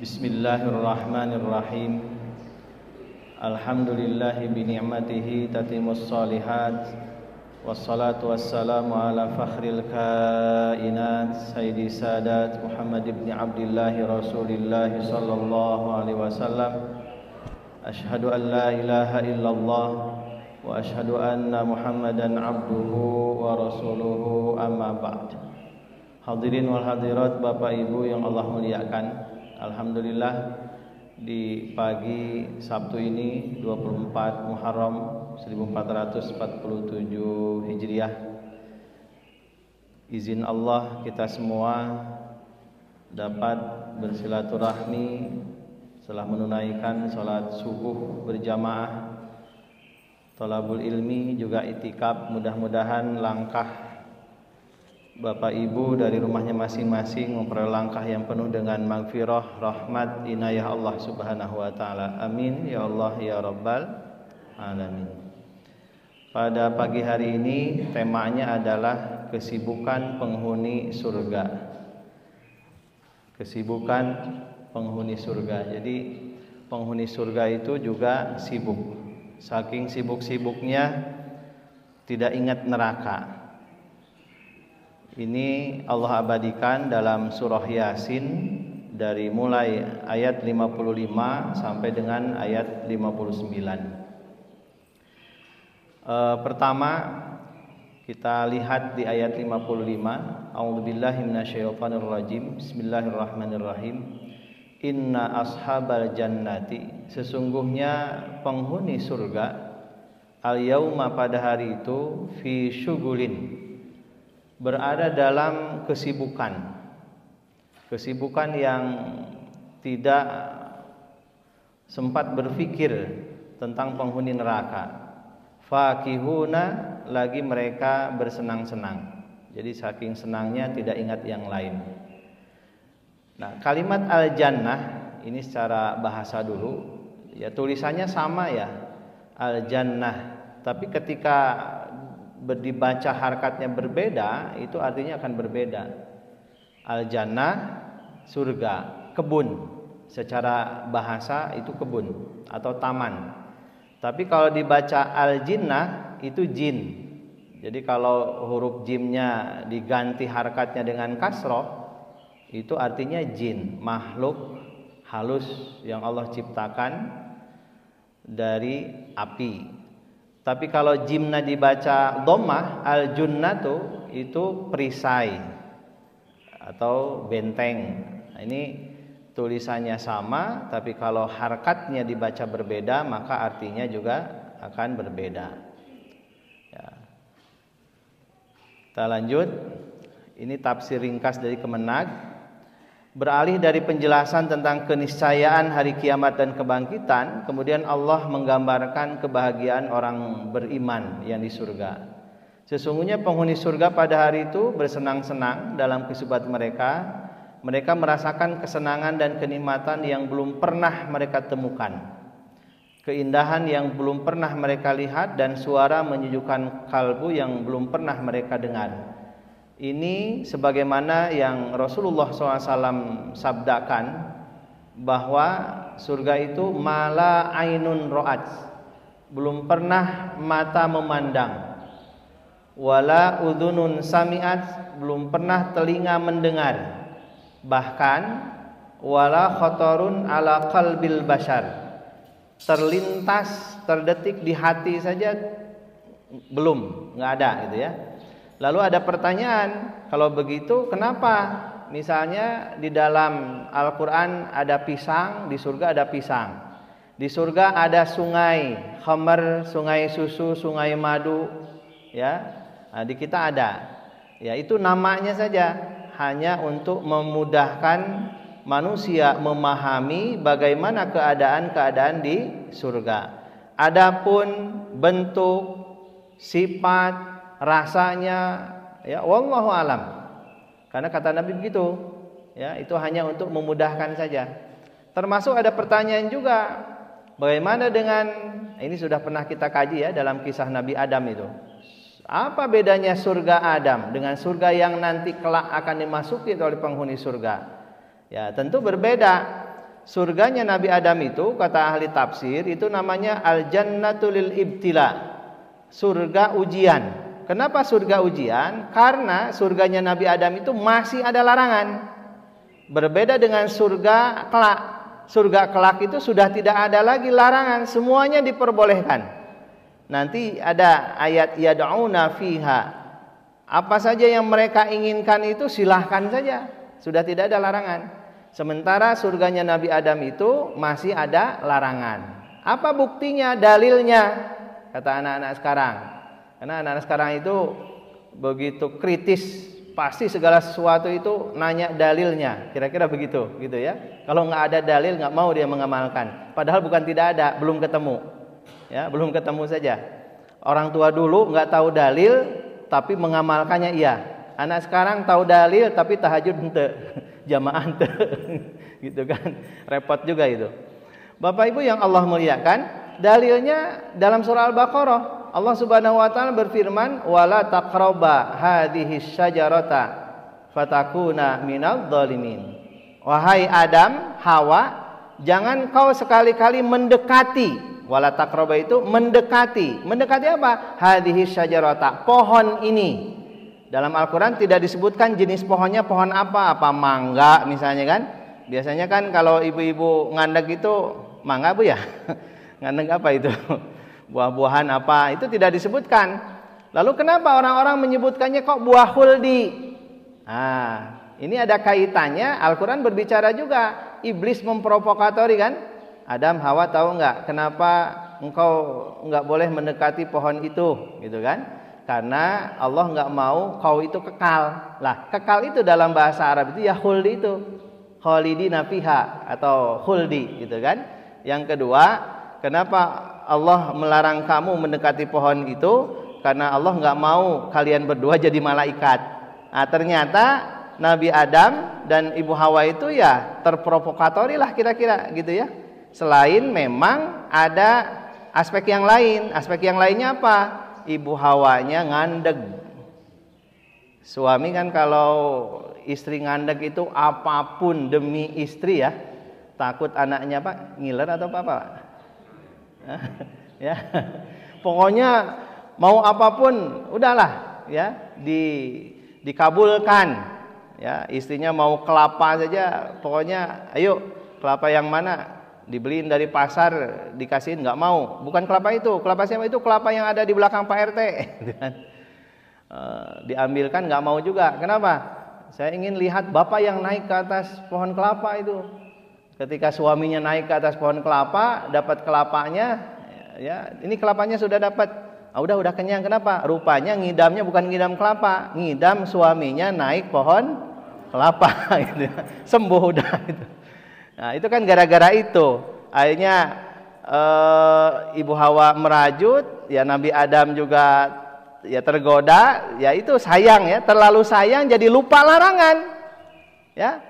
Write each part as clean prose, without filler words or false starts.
Bismillahirrahmanirrahim. Alhamdulillahi bini'matihi tatimus salihat. Wassalatu wassalamu ala fakhril kainat Sayyidi sadat Muhammad ibn Abdillahi Rasulillahi sallallahu alaihi wasallam. Ashhadu an la ilaha illallah wa ashhadu anna Muhammadan abduhu wa rasuluhu, amma ba'd. Hadirin wal hadirat, Bapak Ibu yang Allah muliakan, alhamdulillah di pagi Sabtu ini 24 Muharram 1447 Hijriah, izin Allah kita semua dapat bersilaturahmi setelah menunaikan salat subuh berjamaah, thalabul ilmi juga itikaf. Mudah-mudahan langkah Bapak Ibu dari rumahnya masing-masing memperoleh langkah yang penuh dengan maghfirah, rahmat, inayah Allah Subhanahu wa taala. Amin ya Allah ya rabbal alamin. Pada pagi hari ini temanya adalah kesibukan penghuni surga. Kesibukan penghuni surga. Jadi penghuni surga itu juga sibuk. Saking sibuk-sibuknya tidak ingat neraka. Ini Allah abadikan dalam surah Yasin dari mulai ayat 55 sampai dengan ayat 59. Pertama kita lihat di ayat 55. A'udzubillahi minasyaitonirrajim. Bismillahirrahmanirrahim. Inna ashabal jannati, sesungguhnya penghuni surga, al-yauma pada hari itu, fi syugulin, berada dalam kesibukan yang tidak sempat berpikir tentang penghuni neraka. Fakihuna, lagi mereka bersenang-senang. Jadi saking senangnya tidak ingat yang lain. Nah, kalimat al-jannah ini secara bahasa dulu ya tulisannya sama ya, al-jannah, tapi ketika dibaca harkatnya berbeda, itu artinya akan berbeda. Al-jannah surga, kebun. Secara bahasa itu kebun atau taman. Tapi kalau dibaca al-jinnah itu jin. Jadi kalau huruf jimnya diganti harkatnya dengan kasroh, itu artinya jin, makhluk halus yang Allah ciptakan dari api. Tapi kalau jimna dibaca dhammah, al-junnatu itu perisai atau benteng. Nah, ini tulisannya sama, tapi kalau harkatnya dibaca berbeda, maka artinya juga akan berbeda. Ya. Kita lanjut. Ini tafsir ringkas dari Kemenag. Beralih dari penjelasan tentang keniscayaan hari kiamat dan kebangkitan, kemudian Allah menggambarkan kebahagiaan orang beriman yang di surga. Sesungguhnya penghuni surga pada hari itu bersenang-senang dalam kehidupan mereka. Mereka merasakan kesenangan dan kenikmatan yang belum pernah mereka temukan, keindahan yang belum pernah mereka lihat, dan suara menyejukkan kalbu yang belum pernah mereka dengar. Ini sebagaimana yang Rasulullah SAW sabdakan, bahwa surga itu mala ainun ro'at, belum pernah mata memandang, wala udhunun sami'at, belum pernah telinga mendengar, bahkan wala khotorun ala qalbil bashar, terlintas terdetik di hati saja belum, nggak ada gitu ya. Lalu ada pertanyaan, kalau begitu kenapa misalnya di dalam Al-Quran ada pisang, di surga ada pisang, di surga ada sungai khamar, sungai susu, sungai madu, ya, nah, di kita ada, ya itu namanya saja hanya untuk memudahkan manusia memahami bagaimana keadaan-keadaan di surga. Adapun bentuk, sifat, rasanya, ya wallahu alam. Karena kata Nabi begitu, ya itu hanya untuk memudahkan saja. Termasuk ada pertanyaan juga, bagaimana dengan, ini sudah pernah kita kaji ya dalam kisah Nabi Adam itu. Apa bedanya surga Adam dengan surga yang nanti kelak akan dimasuki oleh penghuni surga? Ya tentu berbeda. surganya Nabi Adam itu kata ahli tafsir itu namanya al-jannatul lil ibtila, surga ujian. Kenapa surga ujian? Karena surganya Nabi Adam itu masih ada larangan. Berbeda dengan surga kelak. Surga kelak itu sudah tidak ada lagi larangan, semuanya diperbolehkan. Nanti ada ayat yad'una fiha. Apa saja yang mereka inginkan itu silahkan saja, sudah tidak ada larangan. Sementara surganya Nabi Adam itu masih ada larangan. Apa buktinya, dalilnya? Kata anak-anak sekarang. Karena anak-anak sekarang itu begitu kritis, pasti segala sesuatu itu nanya dalilnya. Kira-kira begitu, gitu ya. Kalau nggak ada dalil nggak mau dia mengamalkan. Padahal bukan tidak ada, belum ketemu. Ya, belum ketemu saja. Orang tua dulu nggak tahu dalil, tapi mengamalkannya iya. Anak sekarang tahu dalil, tapi tahajud ente, jamaah ente, gitu kan. Repot juga itu. Bapak Ibu yang Allah muliakan, dalilnya dalam surah Al-Baqarah. Allah Subhanahu wa taala berfirman, "Wala taqraba hadhihi syajarata fatakuna minadh dhalimin." Wahai Adam, Hawa, jangan kau sekali-kali mendekati. Wala taqraba itu mendekati. Mendekati apa? Hadhihi syajarata, pohon ini. Dalam Al-Qur'an tidak disebutkan jenis pohonnya pohon apa mangga misalnya kan. Biasanya kan kalau ibu-ibu ngandek itu mangga Bu ya. Ngandek apa itu? Buah-buahan apa? Itu tidak disebutkan. Lalu kenapa orang-orang menyebutkannya kok buah khuldi? Ini ada kaitannya. Al-Quran berbicara juga. Iblis memprovokatori kan. Adam, Hawa tahu nggak kenapa engkau nggak boleh mendekati pohon itu, gitu kan? Karena Allah nggak mau kau itu kekal. Lah, kekal itu dalam bahasa Arab itu ya khuldi itu, khalidina fiha atau khuldi, gitu kan? Yang kedua, kenapa Allah melarang kamu mendekati pohon itu? Karena Allah nggak mau kalian berdua jadi malaikat. Ternyata Nabi Adam dan Ibu Hawa itu ya terprovokatori lah kira-kira gitu ya. Selain memang ada aspek yang lain. Aspek yang lainnya apa? Ibu Hawanya ngandeg. Suami kan kalau istri ngandeg itu apapun demi istri ya. Takut anaknya Pak ngiler atau apa Pak? Ya. Pokoknya mau apapun udahlah ya dikabulkan. Ya, istrinya mau kelapa saja, pokoknya ayo kelapa yang mana? Dibeliin dari pasar, dikasihin nggak mau. Bukan kelapa itu, kelapa siapa itu? Kelapa yang ada di belakang Pak RT. Diambilkan nggak mau juga. Kenapa? Saya ingin lihat bapak yang naik ke atas pohon kelapa itu. Ketika suaminya naik ke atas pohon kelapa, dapat kelapanya, ya ini kelapanya sudah dapat. Udah kenyang. Kenapa? Rupanya ngidamnya bukan ngidam kelapa, ngidam suaminya naik pohon kelapa. Gitu. Sembuh udah itu. Nah itu kan gara-gara itu akhirnya Ibu Hawa merajut, ya Nabi Adam juga ya tergoda, ya itu sayang ya, terlalu sayang jadi lupa larangan. Ya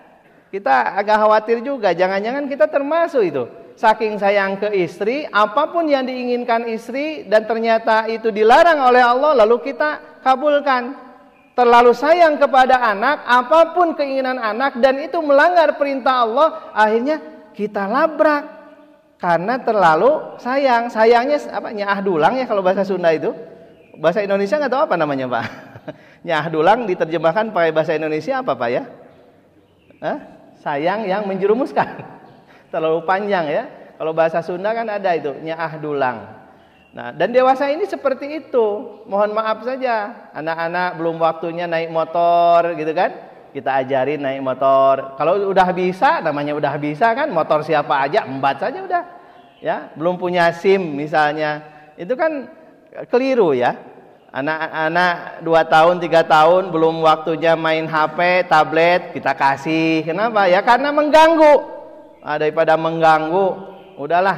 kita agak khawatir juga, jangan-jangan kita termasuk itu. Saking sayang ke istri, apapun yang diinginkan istri dan ternyata itu dilarang oleh Allah, lalu kita kabulkan. Terlalu sayang kepada anak, apapun keinginan anak dan itu melanggar perintah Allah, akhirnya kita labrak karena terlalu sayang. Sayangnya apa? Nyah dulang ya kalau bahasa Sunda itu. Bahasa Indonesia nggak tahu apa namanya Pak. Nyah dulang diterjemahkan pakai bahasa Indonesia apa Pak ya? Sayang yang menjerumuskan. Terlalu panjang ya. Kalau bahasa Sunda kan ada itu nyah dulang. Nah, dan dewasa ini seperti itu. Mohon maaf saja, anak-anak belum waktunya naik motor gitu kan. Kita ajarin naik motor. Kalau udah bisa, namanya udah bisa kan, motor siapa aja, embat saja udah. Ya, belum punya SIM misalnya. Itu kan keliru ya. Anak-anak 2 tahun, 3 tahun belum waktunya main HP, tablet, kita kasih. Kenapa? Ya karena mengganggu. Daripada mengganggu, udahlah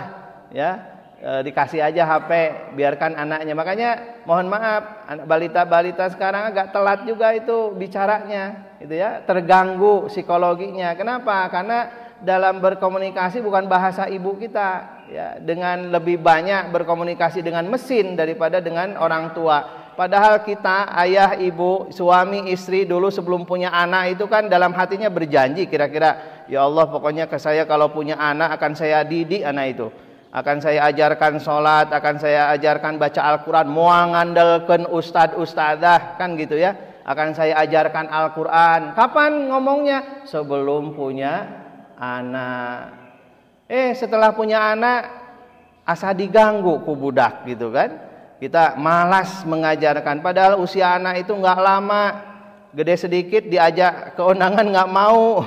ya. Dikasih aja HP, biarkan anaknya. Makanya mohon maaf, balita-balita sekarang agak telat juga itu bicaranya, gitu ya, terganggu psikologinya. Kenapa? Karena dalam berkomunikasi bukan bahasa ibu kita, ya, dengan lebih banyak berkomunikasi dengan mesin daripada dengan orang tua. Padahal kita, ayah, ibu, suami, istri dulu sebelum punya anak itu kan dalam hatinya berjanji kira-kira, ya Allah pokoknya ke saya kalau punya anak akan saya didik anak itu. Akan saya ajarkan sholat, akan saya ajarkan baca Al-Quran, mual ngandalkan ustad-ustadah, kan gitu ya. Akan saya ajarkan Al-Quran. Kapan ngomongnya? Sebelum punya anak. Setelah punya anak, asa diganggu ku budak gitu kan. Kita malas mengajarkan, padahal usia anak itu nggak lama. Gede sedikit diajak ke undangan nggak mau.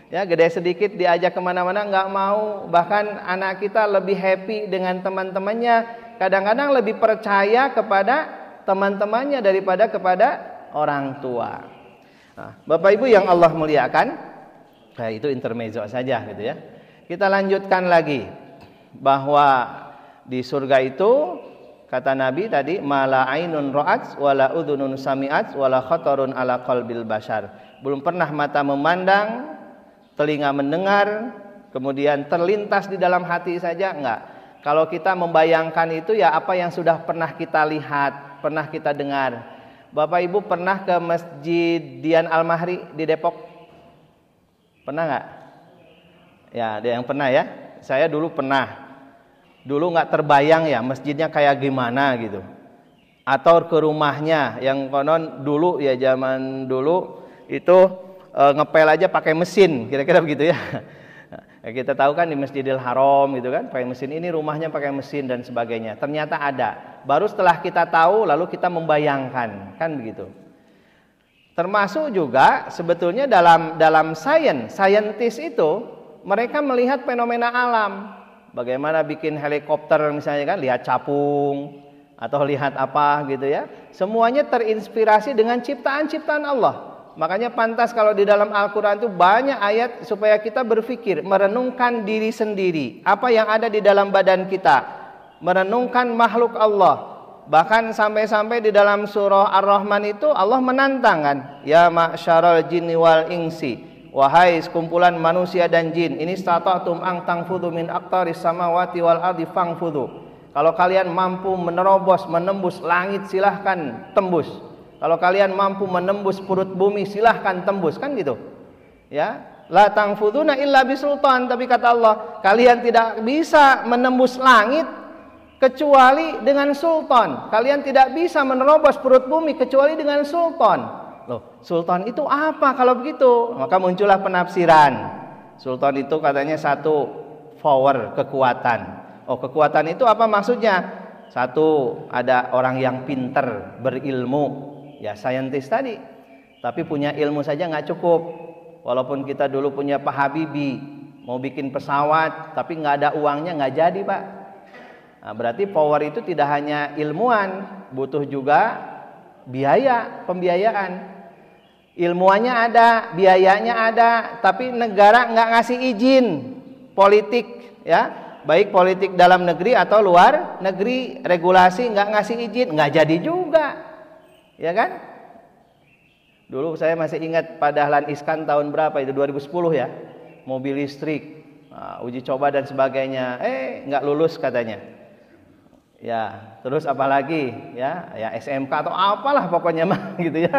Ya, gede sedikit diajak kemana-mana nggak mau. Bahkan anak kita lebih happy dengan teman-temannya. Kadang-kadang lebih percaya kepada teman-temannya daripada kepada orang tua. Nah, Bapak Ibu yang Allah muliakan, itu intermezzo saja gitu ya. Kita lanjutkan lagi bahwa di surga itu kata Nabi tadi, mala ainun ra'at wala udhunun sami'at wala khatarun ala qalbil bashar. Belum pernah mata memandang, telinga mendengar, kemudian terlintas di dalam hati saja, enggak. Kalau kita membayangkan itu ya apa yang sudah pernah kita lihat, pernah kita dengar. Bapak Ibu pernah ke Masjid Dian Al-Mahri di Depok? Pernah enggak? Ya, ada yang pernah ya. Saya dulu pernah. Dulu enggak terbayang ya masjidnya kayak gimana gitu. Atau ke rumahnya yang konon dulu ya, zaman dulu itu ngepel aja pakai mesin, kira-kira begitu ya. Kita tahu kan di Masjidil Haram gitu kan, pakai mesin, ini rumahnya pakai mesin dan sebagainya. Ternyata ada. Baru setelah kita tahu lalu kita membayangkan, kan begitu. Termasuk juga sebetulnya dalam saintis itu mereka melihat fenomena alam. Bagaimana bikin helikopter misalnya kan, lihat capung atau lihat apa gitu ya. Semuanya terinspirasi dengan ciptaan-ciptaan Allah. Makanya pantas kalau di dalam Al-Quran itu banyak ayat supaya kita berpikir, merenungkan diri sendiri, apa yang ada di dalam badan kita, merenungkan makhluk Allah. Bahkan sampai-sampai di dalam surah Ar-Rahman itu Allah menantang kan, ya ma'syaral jinni wal insi, wahai sekumpulan manusia dan jin, ini stata'tum ang tangfudhu min aqtaris samawati wal ardi fangfudhu. Kalau kalian mampu menerobos, menembus langit, silahkan tembus. Kalau kalian mampu menembus perut bumi, silahkan tembus, kan gitu. Ya, la tangfuduna illa bisultan, tapi kata Allah, kalian tidak bisa menembus langit kecuali dengan sultan. Kalian tidak bisa menerobos perut bumi kecuali dengan sultan. Loh, sultan itu apa kalau begitu? Maka muncullah penafsiran. Sultan itu katanya satu, power, kekuatan. Oh, kekuatan itu apa maksudnya? Satu, ada orang yang pinter, berilmu. Ya saintis tadi, tapi punya ilmu saja nggak cukup. Walaupun kita dulu punya Pak Habibie, mau bikin pesawat, tapi nggak ada uangnya nggak jadi Pak. Nah, berarti power itu tidak hanya ilmuwan, butuh juga biaya, pembiayaan. Ilmuannya ada, biayanya ada, tapi negara nggak ngasih izin politik, ya, baik politik dalam negeri atau luar negeri, regulasi nggak ngasih izin, nggak jadi juga. Ya kan? Dulu saya masih ingat pada Dahlan Iskan tahun berapa itu, 2010 ya, mobil listrik, uji coba dan sebagainya, nggak lulus katanya. Ya, terus apalagi ya SMK atau apalah pokoknya mah gitu ya.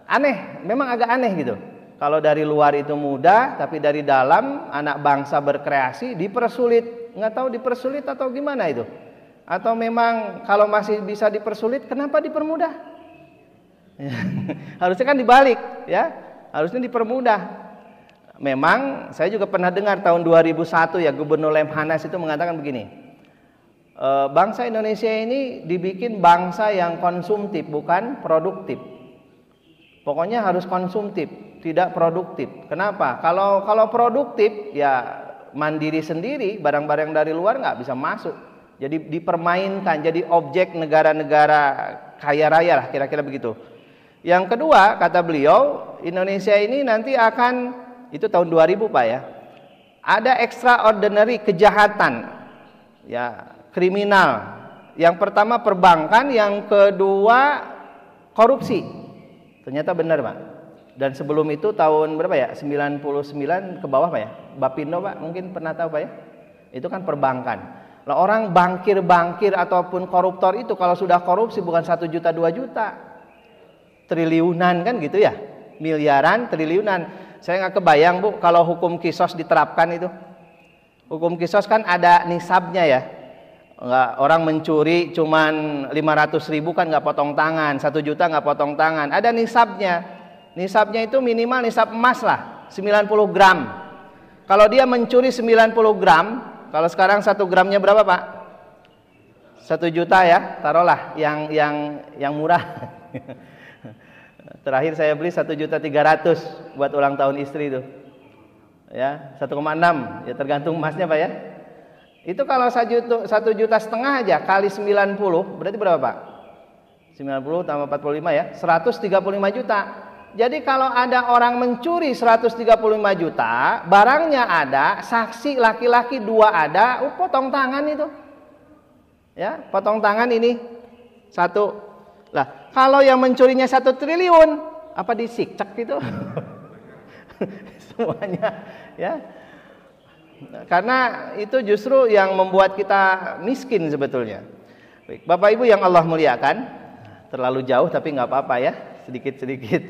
Aneh, memang agak aneh gitu. Kalau dari luar itu mudah, tapi dari dalam anak bangsa berkreasi dipersulit. Nggak tahu dipersulit atau gimana itu. Atau memang kalau masih bisa dipersulit, kenapa dipermudah? Harusnya kan dibalik, ya. Harusnya dipermudah. Memang saya juga pernah dengar tahun 2001 ya, Gubernur Lemhanas itu mengatakan begini. Bangsa Indonesia ini dibikin bangsa yang konsumtif, bukan produktif. Pokoknya harus konsumtif, tidak produktif. Kenapa? Kalau produktif ya mandiri sendiri, barang-barang dari luar nggak bisa masuk. Jadi dipermainkan, jadi objek negara-negara kaya raya lah, kira-kira begitu. Yang kedua, kata beliau, Indonesia ini nanti akan, itu tahun 2000 Pak ya, ada extraordinary kejahatan, ya kriminal. Yang pertama perbankan, yang kedua korupsi. Ternyata benar Pak. Dan sebelum itu tahun berapa ya, 99 ke bawah Pak ya, Bapindo Pak, mungkin pernah tahu Pak ya, itu kan perbankan. Orang bangkir-bangkir ataupun koruptor itu kalau sudah korupsi bukan 1 juta 2 juta, triliunan kan gitu ya, miliaran, triliunan. Saya nggak kebayang Bu kalau hukum kisos diterapkan itu. Hukum kisos kan ada nisabnya ya. Nggak, orang mencuri cuman 500.000 kan nggak potong tangan, 1 juta nggak potong tangan. Ada nisabnya. Nisabnya itu minimal nisab emas lah, 90 gram. Kalau dia mencuri 90 gram, kalau sekarang 1 gramnya berapa Pak? 1 juta ya, taruhlah yang murah. Terakhir saya beli 1.300.000 buat ulang tahun istri itu. Ya, 1,6 ya tergantung emasnya Pak ya. Itu kalau 1,5 juta aja kali 90 berarti berapa Pak? 90 tambah 45 ya, 135 juta. Jadi kalau ada orang mencuri 135 juta, barangnya ada, saksi laki-laki 2 ada, potong tangan itu. Ya, potong tangan ini 1. Lah, kalau yang mencurinya 1 triliun, apa disikcek gitu? Semuanya, ya. Karena itu justru yang membuat kita miskin sebetulnya. Baik, Bapak Ibu yang Allah muliakan, terlalu jauh tapi nggak apa-apa ya, sedikit-sedikit.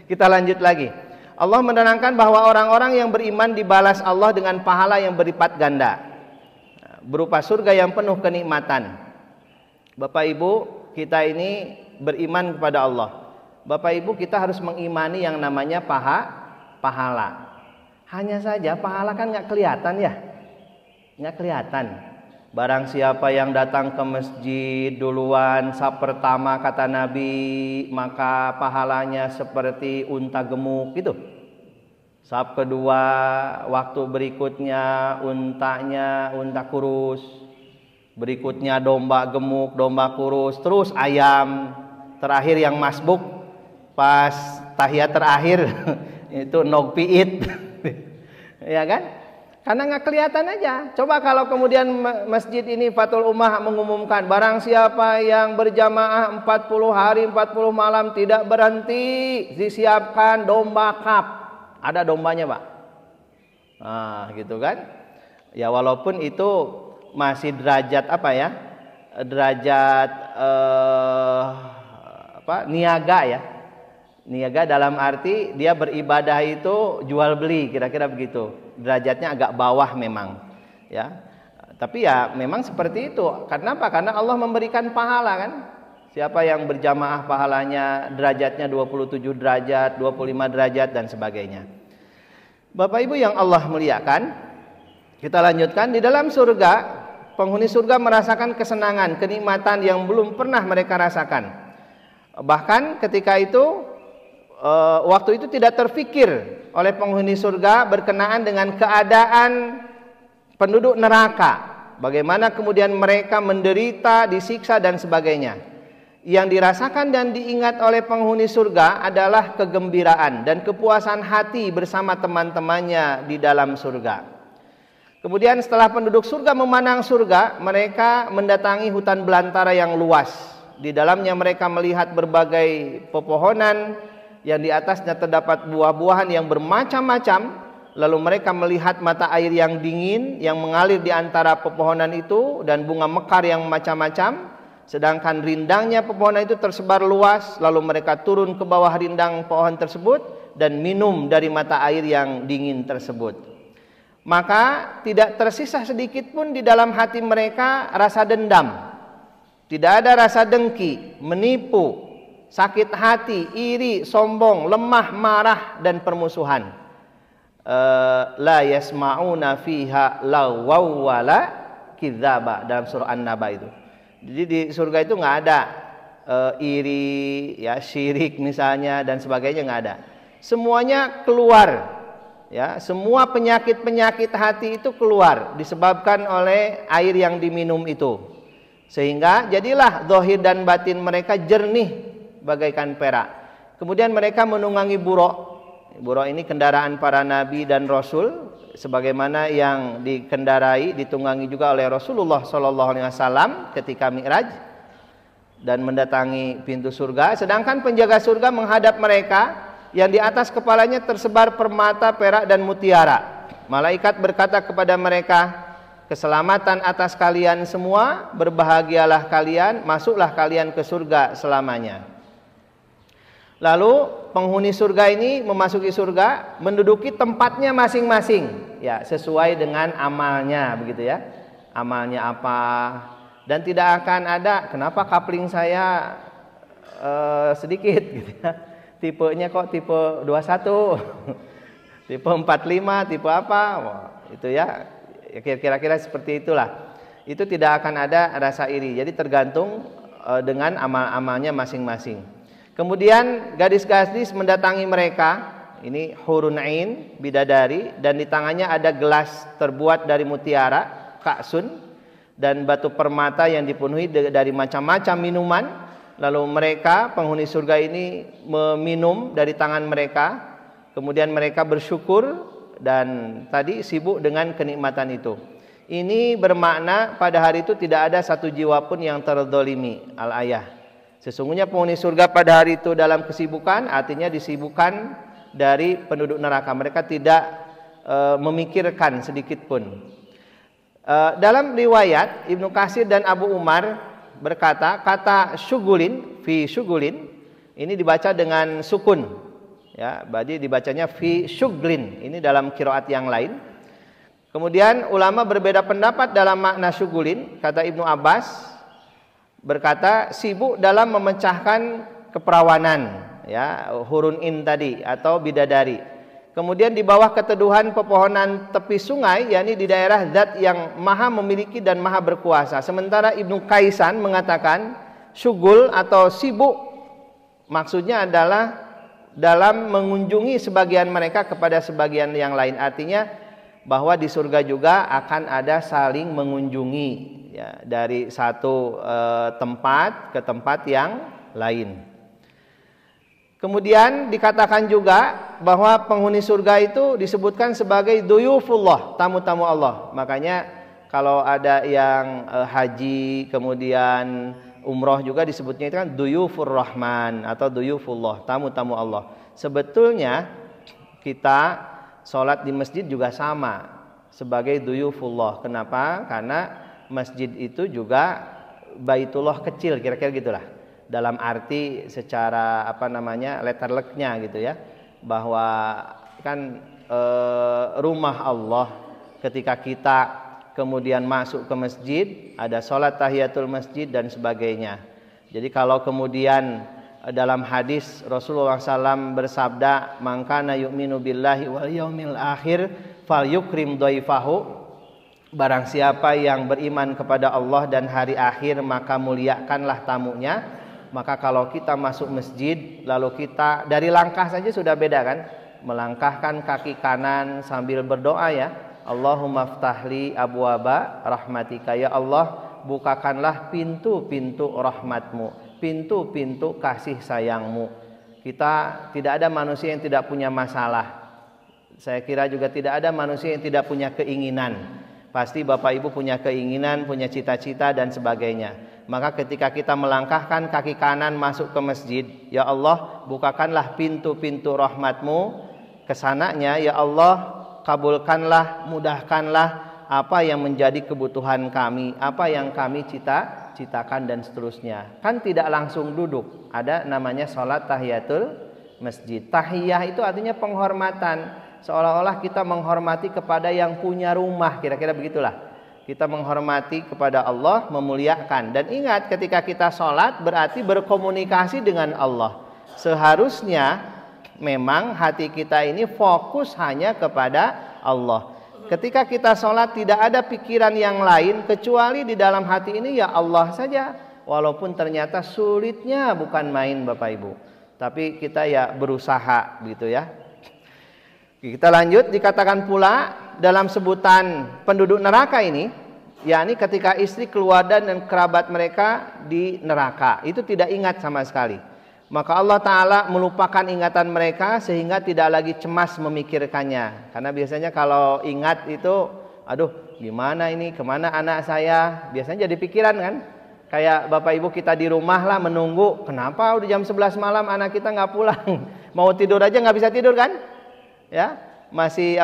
Kita lanjut lagi. Allah menerangkan bahwa orang-orang yang beriman dibalas Allah dengan pahala yang berlipat ganda, berupa surga yang penuh kenikmatan. Bapak Ibu, kita ini beriman kepada Allah. Bapak Ibu, kita harus mengimani yang namanya pahala. Hanya saja pahala kan nggak kelihatan ya, nggak kelihatan. Barang siapa yang datang ke masjid duluan saf pertama kata Nabi, maka pahalanya seperti unta gemuk gitu. Saf kedua, waktu berikutnya untanya unta kurus. Berikutnya domba gemuk, domba kurus, terus ayam. Terakhir yang masbuk pas tahiyat terakhir itu nog piit. Ya kan? Karena nggak kelihatan aja. Coba kalau kemudian masjid ini Fathul Ummah mengumumkan barang siapa yang berjamaah 40 hari 40 malam tidak berhenti, disiapkan domba kap. Ada dombanya Pak. Nah gitu kan. Ya walaupun itu masih derajat apa ya, derajat niaga ya. Niaga dalam arti dia beribadah itu jual beli, kira-kira begitu. Derajatnya agak bawah memang, ya. Tapi ya memang seperti itu. Karena apa? Karena Allah memberikan pahala kan. Siapa yang berjamaah pahalanya derajatnya 27 derajat, 25 derajat dan sebagainya. Bapak Ibu yang Allah muliakan, kita lanjutkan. Di dalam surga, penghuni surga merasakan kesenangan, kenikmatan yang belum pernah mereka rasakan. Bahkan ketika itu waktu itu tidak terfikir oleh penghuni surga berkenaan dengan keadaan penduduk neraka, bagaimana kemudian mereka menderita, disiksa dan sebagainya. Yang dirasakan dan diingat oleh penghuni surga adalah kegembiraan dan kepuasan hati bersama teman-temannya di dalam surga. Kemudian setelah penduduk surga memandang surga, mereka mendatangi hutan belantara yang luas. Di dalamnya mereka melihat berbagai pepohonan yang di atasnya terdapat buah-buahan yang bermacam-macam. Lalu mereka melihat mata air yang dingin yang mengalir di antara pepohonan itu dan bunga mekar yang macam-macam. Sedangkan rindangnya pepohonan itu tersebar luas. Lalu mereka turun ke bawah rindang pohon tersebut dan minum dari mata air yang dingin tersebut. Maka tidak tersisa sedikit pun di dalam hati mereka rasa dendam. Tidak ada rasa dengki, menipu, sakit hati, iri, sombong, lemah, marah dan permusuhan. La yasma'una fiha lagwaw wala kidzaba dalam surah An-Naba itu. Jadi di surga itu nggak ada iri, ya syirik misalnya dan sebagainya, nggak ada. Semuanya keluar, ya semua penyakit-penyakit hati itu keluar disebabkan oleh air yang diminum itu. Sehingga jadilah zahir dan batin mereka jernih bagaikan perak. Kemudian mereka menunggangi buruk. Buruk ini kendaraan para nabi dan rasul, sebagaimana yang dikendarai, ditunggangi juga oleh Rasulullah SAW ketika Mi'raj dan mendatangi pintu surga. Sedangkan penjaga surga menghadap mereka, yang di atas kepalanya tersebar permata, perak dan mutiara. Malaikat berkata kepada mereka, keselamatan atas kalian semua, berbahagialah kalian, masuklah kalian ke surga selamanya. Lalu penghuni surga ini memasuki surga, menduduki tempatnya masing-masing, ya sesuai dengan amalnya, begitu ya. Amalnya apa? Dan tidak akan ada, kenapa kapling saya sedikit, gitu ya. Tipenya kok tipe 21, tipe 45, tipe apa? Wah, itu ya kira-kira seperti itulah. Itu tidak akan ada rasa iri. Jadi tergantung dengan amal-amalnya masing-masing. Kemudian gadis-gadis mendatangi mereka. Ini hurun ain, bidadari, dan di tangannya ada gelas terbuat dari mutiara, ka'sun, dan batu permata yang dipenuhi dari macam-macam minuman. Lalu mereka, penghuni surga ini, meminum dari tangan mereka. Kemudian mereka bersyukur dan tadi sibuk dengan kenikmatan itu. Ini bermakna pada hari itu tidak ada satu jiwa pun yang terzalimi. Al-ayah. Sesungguhnya penghuni surga pada hari itu dalam kesibukan, artinya disibukkan dari penduduk neraka. Mereka tidak memikirkan sedikit pun. Dalam riwayat Ibnu Katsir dan Abu Umar berkata, kata syugulin, fi syugulin, ini dibaca dengan sukun, ya, berarti dibacanya fi syuglin. Ini dalam qiraat yang lain. Kemudian ulama berbeda pendapat dalam makna syugulin. Kata Ibnu Abbas berkata sibuk dalam memecahkan keperawanan, ya, hurun in tadi atau bidadari. Kemudian di bawah keteduhan pepohonan tepi sungai, yakni di daerah zat yang maha memiliki dan maha berkuasa. Sementara Ibnu Kaisan mengatakan syugul atau sibuk maksudnya adalah dalam mengunjungi sebagian mereka kepada sebagian yang lain. Artinya bahwa di surga juga akan ada saling mengunjungi, ya, dari satu tempat ke tempat yang lain. Kemudian dikatakan juga bahwa penghuni surga itu disebutkan sebagai duyufullah, tamu-tamu Allah. Makanya kalau ada yang haji kemudian umroh juga disebutnya itu kan duyufur rahman atau duyufullah, tamu-tamu Allah. Sebetulnya kita sholat di masjid juga sama sebagai duyufullah. Kenapa? Karena masjid itu juga baitullah kecil, kira-kira gitulah. Dalam arti secara letterleknya gitu ya, bahwa kan rumah Allah. Ketika kita kemudian masuk ke masjid, ada sholat tahiyatul masjid dan sebagainya. Jadi kalau kemudian dalam hadis Rasulullah SAW bersabda, "Man kana yu'minu billahi wal yaumil akhir falyukrim dhaifahu." Barang siapa yang beriman kepada Allah dan hari akhir, maka muliakanlah tamunya. Maka kalau kita masuk masjid, lalu kita dari langkah saja sudah beda kan, melangkahkan kaki kanan sambil berdoa, ya, Allahumma ftahli abwaba rahmatika, ya Allah bukakanlah pintu-pintu rahmatmu, pintu-pintu kasih sayangmu. Kita tidak ada manusia yang tidak punya masalah. Saya kira juga tidak ada manusia yang tidak punya keinginan. Pasti Bapak Ibu punya keinginan, punya cita-cita dan sebagainya. Maka ketika kita melangkahkan kaki kanan masuk ke masjid, ya Allah bukakanlah pintu-pintu rahmatmu kesananya, ya Allah kabulkanlah, mudahkanlah apa yang menjadi kebutuhan kami, apa yang kami cita-citakan dan seterusnya. Kan tidak langsung duduk, ada namanya sholat tahiyatul masjid. Tahiyah itu artinya penghormatan, seolah-olah kita menghormati kepada yang punya rumah, kira-kira begitulah. Kita menghormati kepada Allah, memuliakan. Dan ingat, ketika kita sholat berarti berkomunikasi dengan Allah. Seharusnya memang hati kita ini fokus hanya kepada Allah. Ketika kita sholat tidak ada pikiran yang lain kecuali di dalam hati ini ya Allah saja. Walaupun ternyata sulitnya bukan main Bapak Ibu. Tapi kita ya berusaha gitu ya. Kita lanjut, dikatakan pula dalam sebutan penduduk neraka ini, yakni ketika istri, keluarga dan kerabat mereka di neraka itu tidak ingat sama sekali. Maka Allah Ta'ala melupakan ingatan mereka sehingga tidak lagi cemas memikirkannya. Karena biasanya kalau ingat itu, aduh gimana ini, kemana anak saya, biasanya jadi pikiran kan. Kayak Bapak Ibu kita di rumah lah menunggu, kenapa udah jam 11 malam anak kita nggak pulang. Mau tidur aja nggak bisa tidur kan. Ya, masih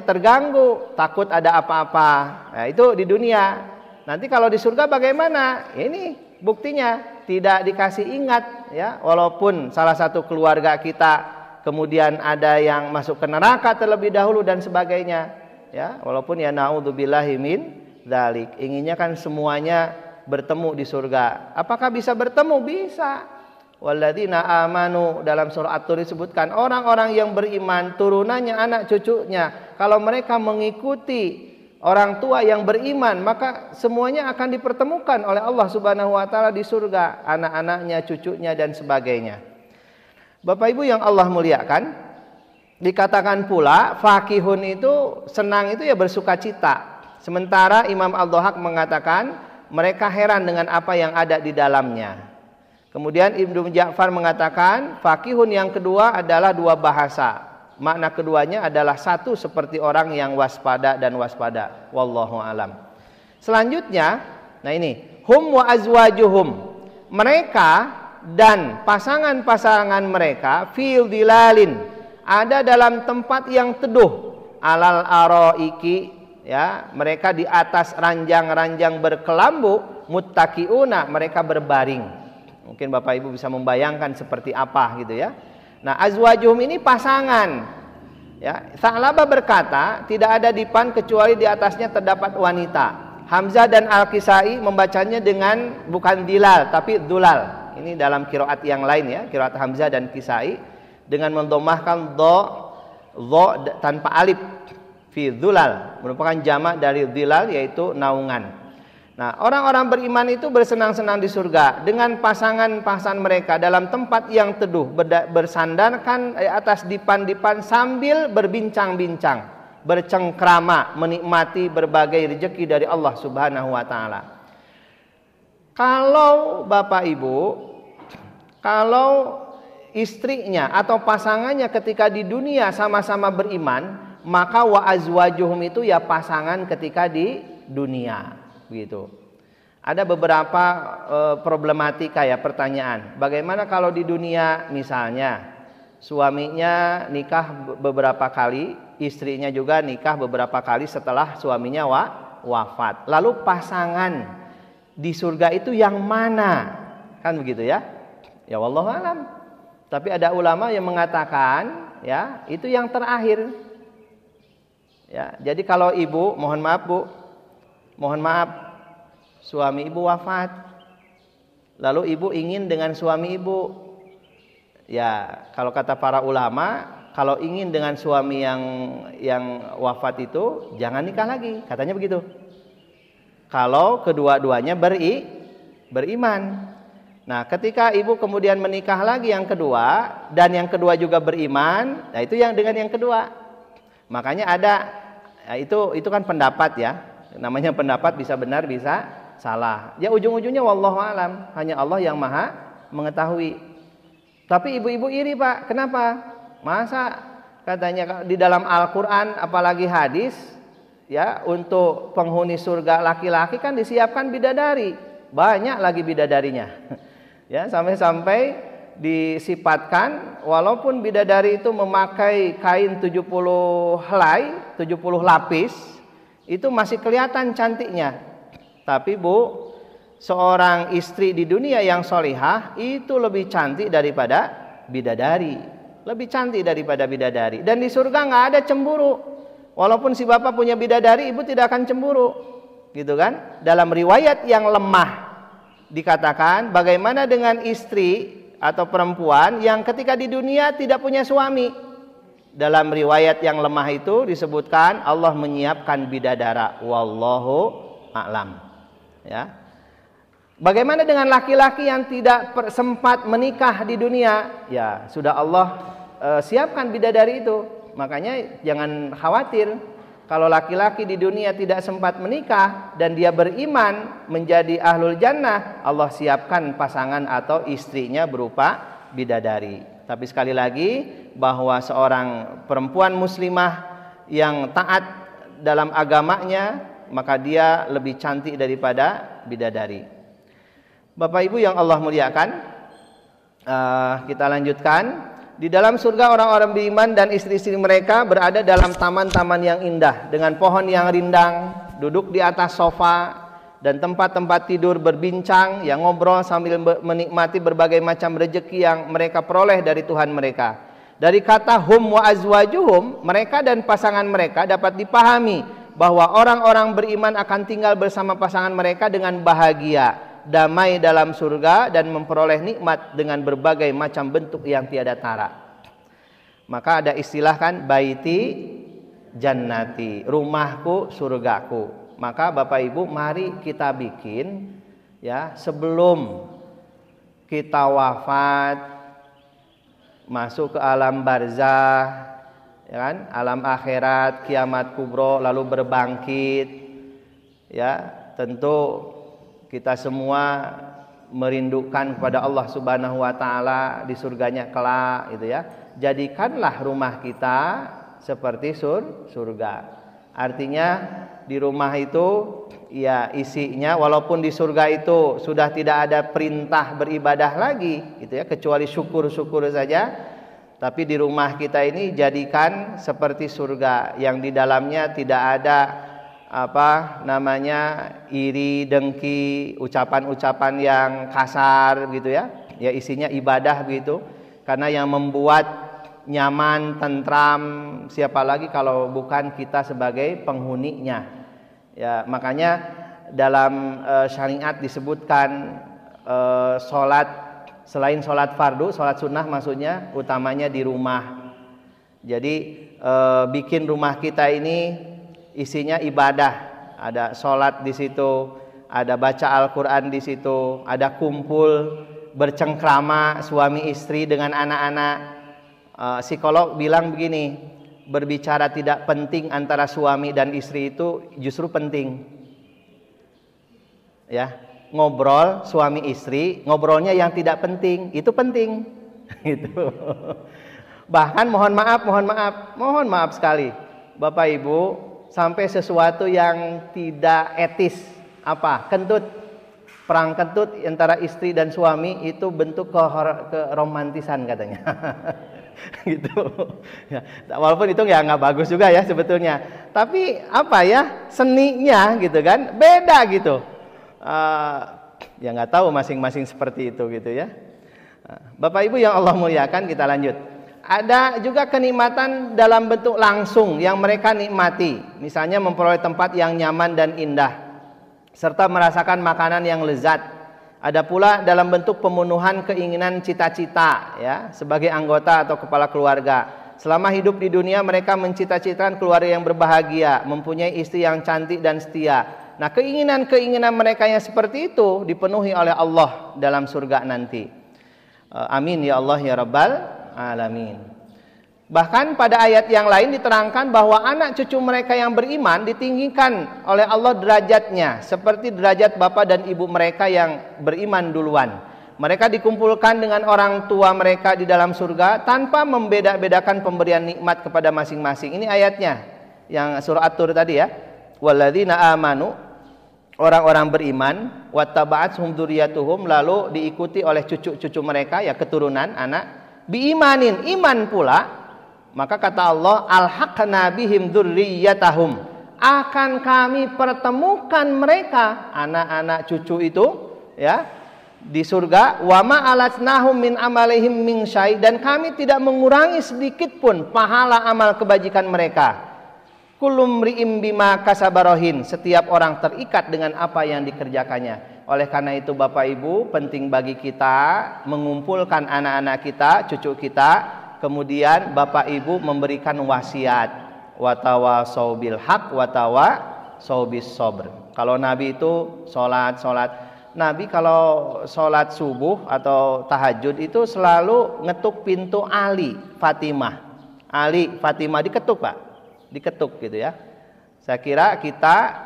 terganggu, takut ada apa-apa. Nah, itu di dunia. Nanti kalau di surga bagaimana? Ini buktinya, tidak dikasih ingat ya, walaupun salah satu keluarga kita kemudian ada yang masuk ke neraka terlebih dahulu dan sebagainya ya, walaupun ya naudzubillahi min dzalik. Inginnya kan semuanya bertemu di surga. Apakah bisa bertemu? Bisa. Walladzina amanu, dalam surah At-Tur disebutkan orang-orang yang beriman, turunannya, anak cucunya, kalau mereka mengikuti orang tua yang beriman, maka semuanya akan dipertemukan oleh Allah Subhanahu wa taala di surga, anak-anaknya, cucunya dan sebagainya. Bapak Ibu yang Allah muliakan, dikatakan pula fakihun itu senang itu ya bersukacita. Sementara Imam Ad-Dhahhak mengatakan mereka heran dengan apa yang ada di dalamnya. Kemudian Ibnu Ja'far mengatakan fakihun yang kedua adalah dua bahasa. Makna keduanya adalah satu, seperti orang yang waspada dan waspada. Wallahu alam. Selanjutnya, nah ini, hum wa azwajuhum. Mereka dan pasangan-pasangan mereka fil dilalin, ada dalam tempat yang teduh, alal araiki, ya, mereka di atas ranjang-ranjang berkelambu, muttaqiuna, mereka berbaring. Mungkin Bapak Ibu bisa membayangkan seperti apa gitu ya. Nah, azwajuhum ini pasangan. Ya, Sa'labah berkata, tidak ada dipan kecuali di atasnya terdapat wanita. Hamzah dan Al-Kisai membacanya dengan bukan dilal tapi dulal. Ini dalam qiraat yang lain ya, qiraat Hamzah dan Kisai dengan mendomahkan dho tanpa alif, fi dzulal, merupakan jamak dari dzilal yaitu naungan. Nah, orang-orang beriman itu bersenang-senang di surga dengan pasangan-pasangan mereka dalam tempat yang teduh, bersandarkan atas dipan-dipan sambil berbincang-bincang, bercengkrama, menikmati berbagai rezeki dari Allah Subhanahu wa taala. Kalau Bapak Ibu, kalau istrinya atau pasangannya ketika di dunia sama-sama beriman, maka wa azwajuhum itu ya pasangan ketika di dunia, gitu. Ada beberapa problematika ya, pertanyaan. Bagaimana kalau di dunia misalnya suaminya nikah beberapa kali, istrinya juga nikah beberapa kali setelah suaminya wafat. Lalu pasangan di surga itu yang mana? Kan begitu ya? Ya wallahu alam. Tapi ada ulama yang mengatakan ya, itu yang terakhir. Ya, jadi kalau ibu, mohon maaf Bu, mohon maaf, suami ibu wafat, lalu ibu ingin dengan suami ibu, ya kalau kata para ulama, kalau ingin dengan suami yang wafat itu jangan nikah lagi, katanya begitu. Kalau kedua-duanya beriman. Nah, ketika ibu kemudian menikah lagi yang kedua dan yang kedua juga beriman, nah itu yang dengan yang kedua. Makanya ada ya, itu kan pendapat ya. Namanya pendapat, bisa benar bisa salah. Ya ujung-ujungnya wallahu alam, hanya Allah yang Maha mengetahui. Tapi ibu-ibu iri, Pak. Kenapa? Masa katanya di dalam Al-Qur'an apalagi hadis ya, untuk penghuni surga laki-laki kan disiapkan bidadari. Banyak lagi bidadarinya. Ya, sampai-sampai disifatkan walaupun bidadari itu memakai kain 70 helai, 70 lapis, itu masih kelihatan cantiknya. Tapi Bu, seorang istri di dunia yang solihah itu lebih cantik daripada bidadari, lebih cantik daripada bidadari. Dan di surga nggak ada cemburu. Walaupun si bapak punya bidadari, ibu tidak akan cemburu, gitu kan? Dalam riwayat yang lemah dikatakan, bagaimana dengan istri atau perempuan yang ketika di dunia tidak punya suami? Dalam riwayat yang lemah itu disebutkan Allah menyiapkan bidadara. Wallahu a'lam. Ya. Bagaimana dengan laki-laki yang tidak sempat menikah di dunia? Ya, sudah Allah siapkan bidadari itu. Makanya jangan khawatir kalau laki-laki di dunia tidak sempat menikah dan dia beriman menjadi ahlul jannah, Allah siapkan pasangan atau istrinya berupa bidadari. Tapi sekali lagi, bahwa seorang perempuan muslimah yang taat dalam agamanya, maka dia lebih cantik daripada bidadari. Bapak Ibu yang Allah muliakan, kita lanjutkan. Di dalam surga orang-orang beriman dan istri-istri mereka berada dalam taman-taman yang indah dengan pohon yang rindang, duduk di atas sofa dan tempat-tempat tidur berbincang, yang ngobrol sambil menikmati berbagai macam rezeki yang mereka peroleh dari Tuhan mereka. Dari kata hum wa azwajuhum, mereka dan pasangan mereka dapat dipahami bahwa orang-orang beriman akan tinggal bersama pasangan mereka dengan bahagia, damai dalam surga dan memperoleh nikmat dengan berbagai macam bentuk yang tiada tara. Maka ada istilah kan, baiti jannati, rumahku surgaku. Maka Bapak Ibu, mari kita bikin ya sebelum kita wafat, masuk ke alam barzah, ya kan, alam akhirat, kiamat kubro, lalu berbangkit. Ya, tentu kita semua merindukan kepada Allah Subhanahu wa taala di surganya kelak, gitu ya. Jadikanlah rumah kita seperti surga. Artinya di rumah itu ya isinya, walaupun di surga itu sudah tidak ada perintah beribadah lagi, gitu ya, kecuali syukur-syukur saja. Tapi di rumah kita ini jadikan seperti surga yang di dalamnya tidak ada iri, dengki, ucapan-ucapan yang kasar gitu ya. Ya isinya ibadah gitu. Karena yang membuat nyaman, tentram, siapa lagi kalau bukan kita sebagai penghuninya. Ya, makanya dalam syariat disebutkan sholat, selain sholat fardu, sholat sunnah maksudnya utamanya di rumah. Jadi bikin rumah kita ini isinya ibadah, ada sholat di situ, ada baca Al-Quran di situ, ada kumpul bercengkrama suami istri dengan anak-anak. Psikolog bilang begini, berbicara tidak penting antara suami dan istri itu justru penting. Ya, ngobrol suami istri, ngobrolnya yang tidak penting itu penting. Gitu. Bahkan mohon maaf sekali, Bapak Ibu, sampai sesuatu yang tidak etis, kentut, perang kentut antara istri dan suami itu bentuk keromantisan katanya. Gitu ya, walaupun itu nggak bagus juga ya sebetulnya, tapi seninya gitu kan beda gitu. Ya nggak tahu masing-masing seperti itu gitu ya. Bapak Ibu yang Allah muliakan, kita lanjut. Ada juga kenikmatan dalam bentuk langsung yang mereka nikmati, misalnya memperoleh tempat yang nyaman dan indah serta merasakan makanan yang lezat. Ada pula dalam bentuk pemenuhan keinginan cita-cita ya, sebagai anggota atau kepala keluarga. Selama hidup di dunia mereka mencita-citakan keluarga yang berbahagia, mempunyai istri yang cantik dan setia. Nah, keinginan-keinginan mereka yang seperti itu dipenuhi oleh Allah dalam surga nanti. Amin ya Allah ya Rabbal alamin. Bahkan pada ayat yang lain diterangkan bahwa anak cucu mereka yang beriman ditinggikan oleh Allah derajatnya seperti derajat bapak dan ibu mereka yang beriman duluan. Mereka dikumpulkan dengan orang tua mereka di dalam surga tanpa membeda-bedakan pemberian nikmat kepada masing-masing. Ini ayatnya yang surah At-Tur tadi ya. Walladzina amanu, orang-orang beriman, wattaba'athum dzurriyyatuhum, lalu diikuti oleh cucu-cucu mereka ya, keturunan anak, biimanin, iman pula. Maka kata Allah, alhaqna bihim dzurriyyatahum, akan kami pertemukan mereka anak-anak cucu itu ya di surga. Wa ma alatnahum min amalihim min syai, dan kami tidak mengurangi sedikit pun pahala amal kebajikan mereka. Kullu mri'im bima kasabarahin, setiap orang terikat dengan apa yang dikerjakannya. Oleh karena itu Bapak Ibu, penting bagi kita mengumpulkan anak-anak kita, cucu kita. Kemudian Bapak Ibu memberikan wasiat, watawasau bil haq watawasau bis sabr. Kalau Nabi itu sholat, Nabi kalau sholat subuh atau tahajud itu selalu ngetuk pintu Ali Fatimah diketuk Pak, diketuk gitu ya. Saya kira kita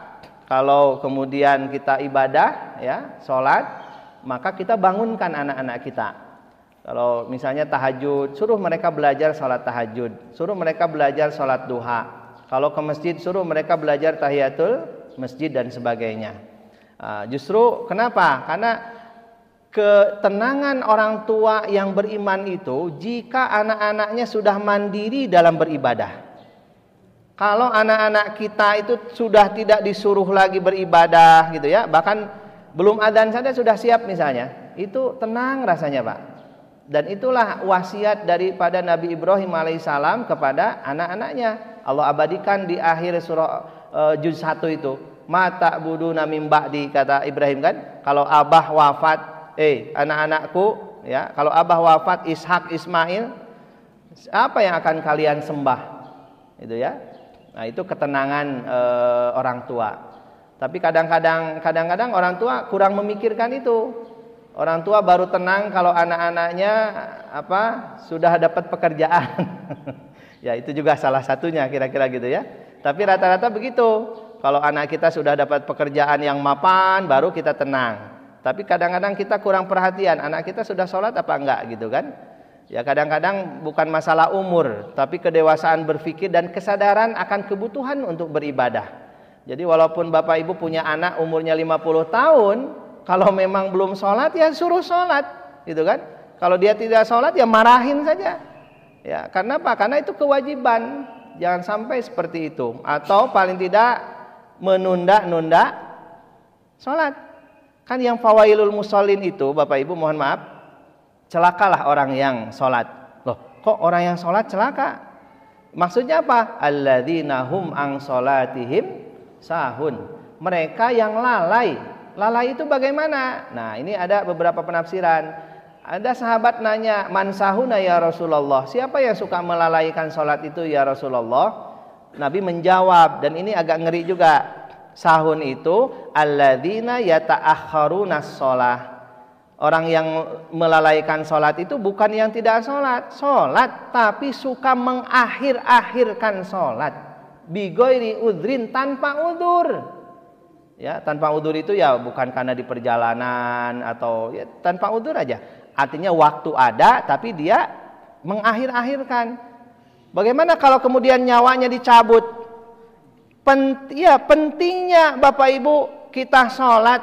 kalau kemudian kita ibadah ya, sholat, maka kita bangunkan anak-anak kita. Kalau misalnya tahajud, suruh mereka belajar sholat tahajud, suruh mereka belajar sholat duha. Kalau ke masjid, suruh mereka belajar tahiyatul masjid dan sebagainya. Justru kenapa? Karena ketenangan orang tua yang beriman itu jika anak-anaknya sudah mandiri dalam beribadah. Kalau anak-anak kita itu sudah tidak disuruh lagi beribadah gitu ya, bahkan belum adzan saja sudah siap misalnya, itu tenang rasanya Pak. Dan itulah wasiat daripada Nabi Ibrahim alaihissalam kepada anak-anaknya. Allah abadikan di akhir surah juz 1 itu. Mata buduna mim ba'di, kata Ibrahim kan, kalau abah wafat, anak-anakku ya, kalau abah wafat Ishak Ismail, apa yang akan kalian sembah? Itu ya. Nah, itu ketenangan orang tua. Tapi kadang-kadang orang tua kurang memikirkan itu. Orang tua baru tenang kalau anak-anaknya sudah dapat pekerjaan. Ya, itu juga salah satunya kira-kira gitu ya. Tapi rata-rata begitu. Kalau anak kita sudah dapat pekerjaan yang mapan, baru kita tenang. Tapi kadang-kadang kita kurang perhatian, anak kita sudah sholat apa enggak gitu kan. Ya, kadang-kadang bukan masalah umur, tapi kedewasaan berpikir dan kesadaran akan kebutuhan untuk beribadah. Jadi walaupun Bapak Ibu punya anak umurnya 50 tahun, kalau memang belum sholat ya suruh sholat gitu kan. Kalau dia tidak sholat ya marahin saja. Ya, karena apa? Karena itu kewajiban. Jangan sampai seperti itu. Atau paling tidak menunda-nunda sholat. Kan yang fawailul musallin itu Bapak Ibu mohon maaf, celakalah orang yang sholat. Loh, kok orang yang sholat celaka? Maksudnya apa? Alladzina hum an sholatihim sahun. Mereka yang lalai. Lalai itu bagaimana? Nah, ini ada beberapa penafsiran. Ada sahabat nanya, man sahuna ya Rasulullah? Siapa yang suka melalaikan sholat itu ya Rasulullah? Nabi menjawab, dan ini agak ngeri juga. Sahun itu alladzina yata'akharuna sholah. Orang yang melalaikan sholat itu bukan yang tidak sholat, tapi suka mengakhir-akhirkan sholat. Bigoiri udrin, tanpa udur. Ya, tanpa udur itu ya bukan karena di perjalanan atau ya, tanpa udur aja. Artinya waktu ada, tapi dia mengakhir-akhirkan. Bagaimana kalau kemudian nyawanya dicabut? Pentingnya Bapak Ibu kita sholat.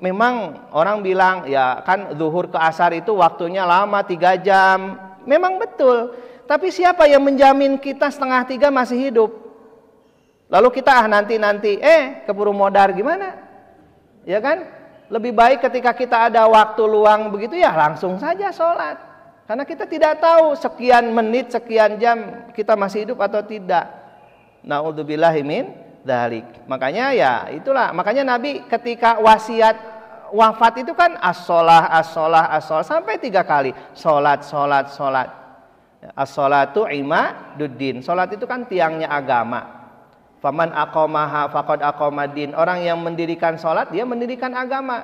Memang orang bilang ya kan zuhur ke asar itu waktunya lama 3 jam. Memang betul. Tapi siapa yang menjamin kita 2:30 masih hidup? Lalu kita nanti keburu modar gimana? Ya kan? Lebih baik ketika kita ada waktu luang begitu ya langsung saja sholat. Karena kita tidak tahu sekian menit, sekian jam kita masih hidup atau tidak. Na'udzubillahi min dzalik. Makanya ya itulah, makanya Nabi ketika wasiat wafat itu kan as-sholah sampai 3 kali. Sholat. As-sholatu imaduddin. Sholat itu kan tiangnya agama. Faman aqamaha faqad aqamaddin. Orang yang mendirikan sholat dia mendirikan agama.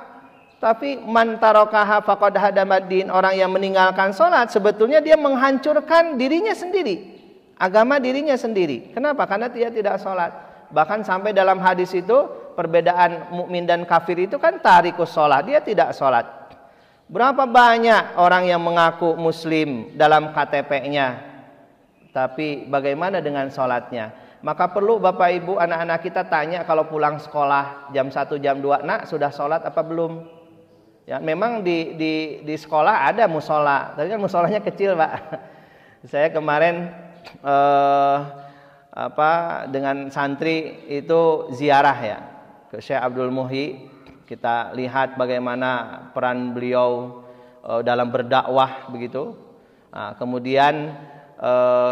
Tapi man tarakaha faqad hadamaddin. Orang yang meninggalkan sholat sebetulnya dia menghancurkan dirinya sendiri. Agama dirinya sendiri. Kenapa? Karena dia tidak sholat. Bahkan sampai dalam hadis itu perbedaan mukmin dan kafir itu kan tarikus sholat. Dia tidak sholat. Berapa banyak orang yang mengaku muslim dalam KTP-nya, tapi bagaimana dengan sholatnya? Maka perlu Bapak Ibu anak-anak kita tanya kalau pulang sekolah jam 1 jam 2, nak sudah sholat apa belum? Ya, memang di sekolah ada musola, tapi kan musolanya kecil Pak. Saya kemarin dengan santri itu ziarah ya ke Syekh Abdul Muhyi. Kita lihat bagaimana peran beliau dalam berdakwah begitu. Nah, kemudian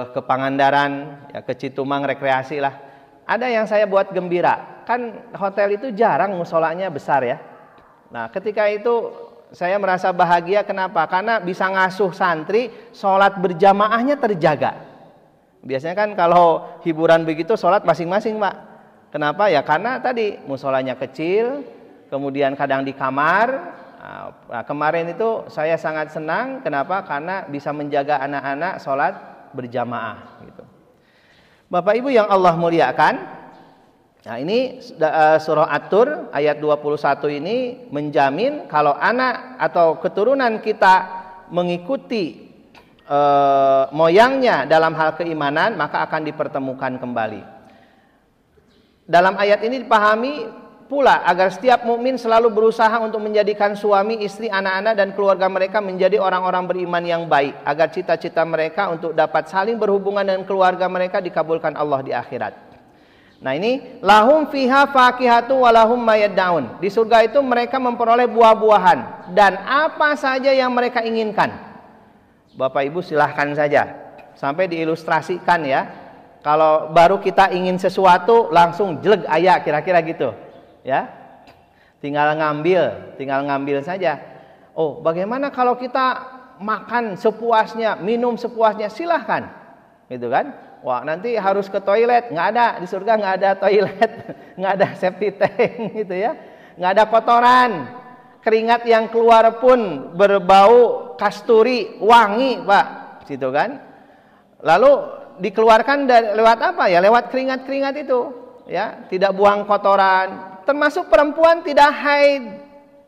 ke Pangandaran, ya, ke Citumang rekreasi lah. Ada yang saya buat gembira. Kan hotel itu jarang musolanya besar ya. Nah, ketika itu saya merasa bahagia. Kenapa? Karena bisa ngasuh santri, sholat berjamaahnya terjaga. Biasanya kan kalau hiburan begitu sholat masing-masing Pak. Kenapa? Ya karena tadi musolanya kecil, kemudian kadang di kamar. Nah, kemarin itu saya sangat senang. Kenapa? Karena bisa menjaga anak-anak sholat berjamaah gitu. Bapak Ibu yang Allah muliakan, nah ini surah At-Tur ayat 21 ini menjamin kalau anak atau keturunan kita mengikuti moyangnya dalam hal keimanan, maka akan dipertemukan kembali. Dalam ayat ini dipahami pula agar setiap mukmin selalu berusaha untuk menjadikan suami, istri, anak-anak dan keluarga mereka menjadi orang-orang beriman yang baik, agar cita-cita mereka untuk dapat saling berhubungan dengan keluarga mereka dikabulkan Allah di akhirat. Nah ini lahum fiha fakihatu walahum mayaddaun. Di surga itu mereka memperoleh buah-buahan dan apa saja yang mereka inginkan. Bapak Ibu silahkan saja. Sampai diilustrasikan ya. Kalau baru kita ingin sesuatu langsung jeleg aya kira-kira gitu. Ya. Tinggal ngambil saja. Oh, bagaimana kalau kita makan sepuasnya, minum sepuasnya? Silahkan. Gitu kan? Wah, nanti harus ke toilet, nggak ada di surga, nggak ada toilet, nggak ada septic tank gitu ya, nggak ada kotoran, keringat yang keluar pun berbau kasturi, wangi Pak, gitu kan. Lalu dikeluarkan lewat apa ya? Lewat keringat-keringat itu, ya, tidak buang kotoran. Termasuk perempuan tidak haid,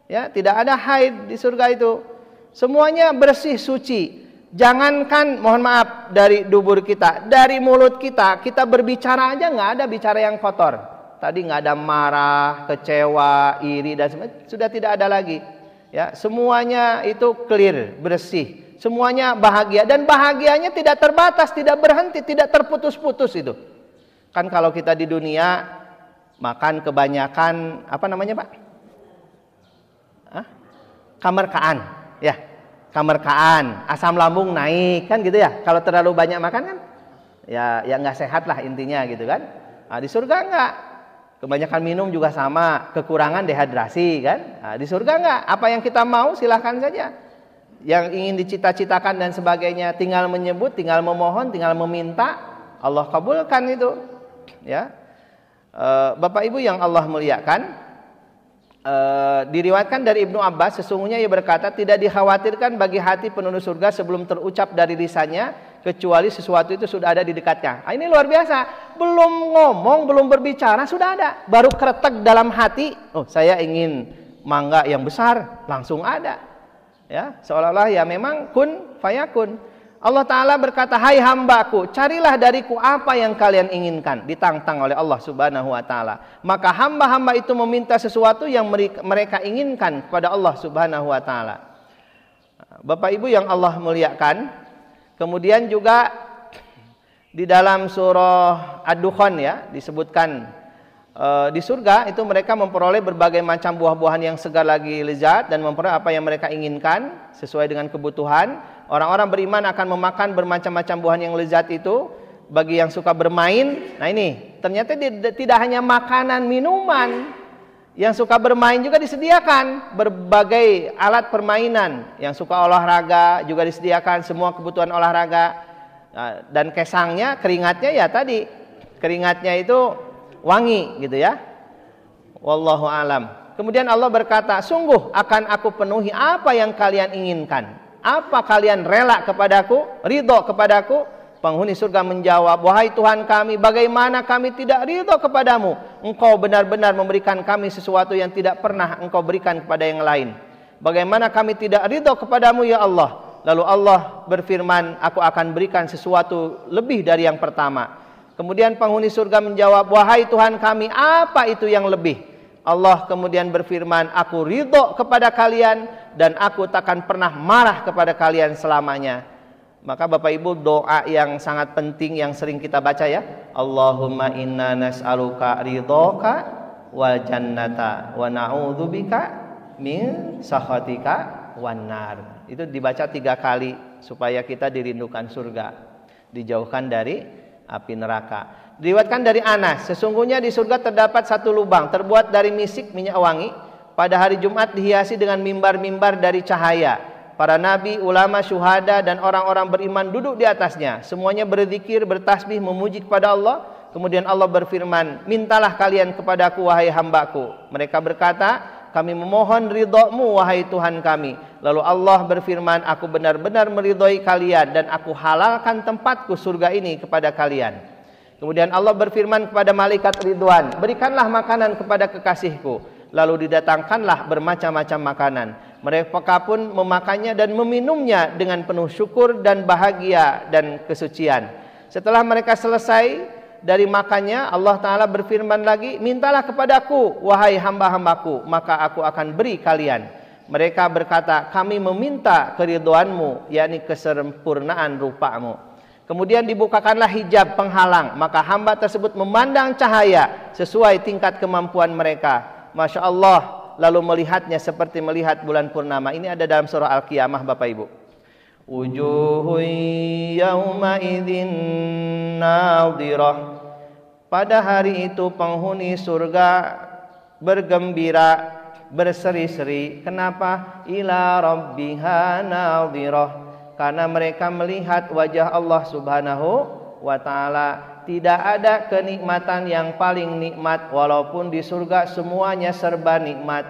ya, tidak ada haid di surga itu, semuanya bersih suci. Jangankan mohon maaf dari dubur kita, dari mulut kita berbicara aja nggak ada bicara yang kotor. Tadi nggak ada marah, kecewa, iri dan sebagainya, sudah tidak ada lagi. Ya, semuanya itu clear, bersih. Semuanya bahagia dan bahagianya tidak terbatas, tidak berhenti, tidak terputus-putus itu. Kan kalau kita di dunia makan kebanyakan apa namanya Pak? Kamerkaan, ya. Kamerkaan, asam lambung naik kan gitu ya. Kalau terlalu banyak makan kan ya nggak sehat lah intinya gitu kan. Nah, di surga enggak. Kebanyakan minum juga sama, kekurangan dehidrasi kan. Nah, di surga enggak. Apa yang kita mau silahkan saja. Yang ingin dicita-citakan dan sebagainya tinggal menyebut, tinggal memohon, tinggal meminta, Allah kabulkan itu. Ya. Bapak Ibu yang Allah muliakan, diriwayatkan dari Ibnu Abbas, sesungguhnya ia berkata, tidak dikhawatirkan bagi hati penduduk surga sebelum terucap dari lisannya kecuali sesuatu itu sudah ada di dekatnya. Nah, ini luar biasa, belum ngomong, belum berbicara sudah ada, baru kretek dalam hati, oh saya ingin mangga yang besar, langsung ada. Ya, seolah-olah ya memang kun fayakun. Allah Ta'ala berkata, hai hambaku, carilah dariku apa yang kalian inginkan. Ditantang oleh Allah Subhanahu Wa Ta'ala. Maka hamba-hamba itu meminta sesuatu yang mereka inginkan kepada Allah Subhanahu Wa Ta'ala. Bapak Ibu yang Allah muliakan, kemudian juga di dalam surah Ad-Dukhan ya, disebutkan di surga itu mereka memperoleh berbagai macam buah-buahan yang segar lagi lezat dan memperoleh apa yang mereka inginkan sesuai dengan kebutuhan. Orang-orang beriman akan memakan bermacam-macam buah yang lezat itu. Bagi yang suka bermain, nah ini ternyata tidak hanya makanan, minuman. Yang suka bermain juga disediakan berbagai alat permainan. Yang suka olahraga juga disediakan semua kebutuhan olahraga. Dan kesangnya, keringatnya ya tadi, keringatnya itu wangi gitu ya. Wallahu alam. Kemudian Allah berkata, sungguh akan aku penuhi apa yang kalian inginkan. Apa kalian rela kepadaku, ridho kepadaku? Penghuni surga menjawab, wahai Tuhan kami, bagaimana kami tidak ridho kepadamu? Engkau benar-benar memberikan kami sesuatu yang tidak pernah engkau berikan kepada yang lain. Bagaimana kami tidak ridho kepadamu ya Allah? Lalu Allah berfirman, aku akan berikan sesuatu lebih dari yang pertama. Kemudian penghuni surga menjawab, wahai Tuhan kami, apa itu yang lebih? Allah kemudian berfirman, aku ridho kepada kalian dan aku takkan pernah marah kepada kalian selamanya. Maka Bapak Ibu, doa yang sangat penting yang sering kita baca ya, Allahumma inna nas'aluka ridhoka wal jannata wa na'udzubika min sakhatika wan nar. Itu dibaca 3 kali supaya kita dirindukan surga, dijauhkan dari api neraka. Diriwayatkan dari Anas, sesungguhnya di surga terdapat satu lubang terbuat dari misik minyak wangi. Pada hari Jumat dihiasi dengan mimbar-mimbar dari cahaya. Para nabi, ulama, syuhada dan orang-orang beriman duduk di atasnya. Semuanya berzikir, bertasbih, memuji kepada Allah. Kemudian Allah berfirman, mintalah kalian kepadaku wahai hambaku. Mereka berkata, kami memohon ridho-Mu wahai Tuhan kami. Lalu Allah berfirman, aku benar-benar meridhoi kalian dan aku halalkan tempatku surga ini kepada kalian. Kemudian Allah berfirman kepada malaikat Ridwan, berikanlah makanan kepada kekasihku. Lalu didatangkanlah bermacam-macam makanan. Mereka pun memakannya dan meminumnya dengan penuh syukur dan bahagia dan kesucian. Setelah mereka selesai dari makannya, Allah Ta'ala berfirman lagi, mintalah kepadaku, wahai hamba-hambaku, maka aku akan beri kalian. Mereka berkata, kami meminta keridhoanmu, yakni kesempurnaan rupamu. Kemudian dibukakanlah hijab penghalang, maka hamba tersebut memandang cahaya sesuai tingkat kemampuan mereka. Masya Allah, lalu melihatnya seperti melihat bulan purnama. Ini ada dalam surah Al-Qiyamah, Bapak Ibu. Wujuhun yawma idzin nadhirah. Pada hari itu penghuni surga bergembira, berseri-seri. Kenapa? Ila rabbiha nadhirah. Karena mereka melihat wajah Allah Subhanahu wa ta'ala. Tidak ada kenikmatan yang paling nikmat, walaupun di surga semuanya serba nikmat.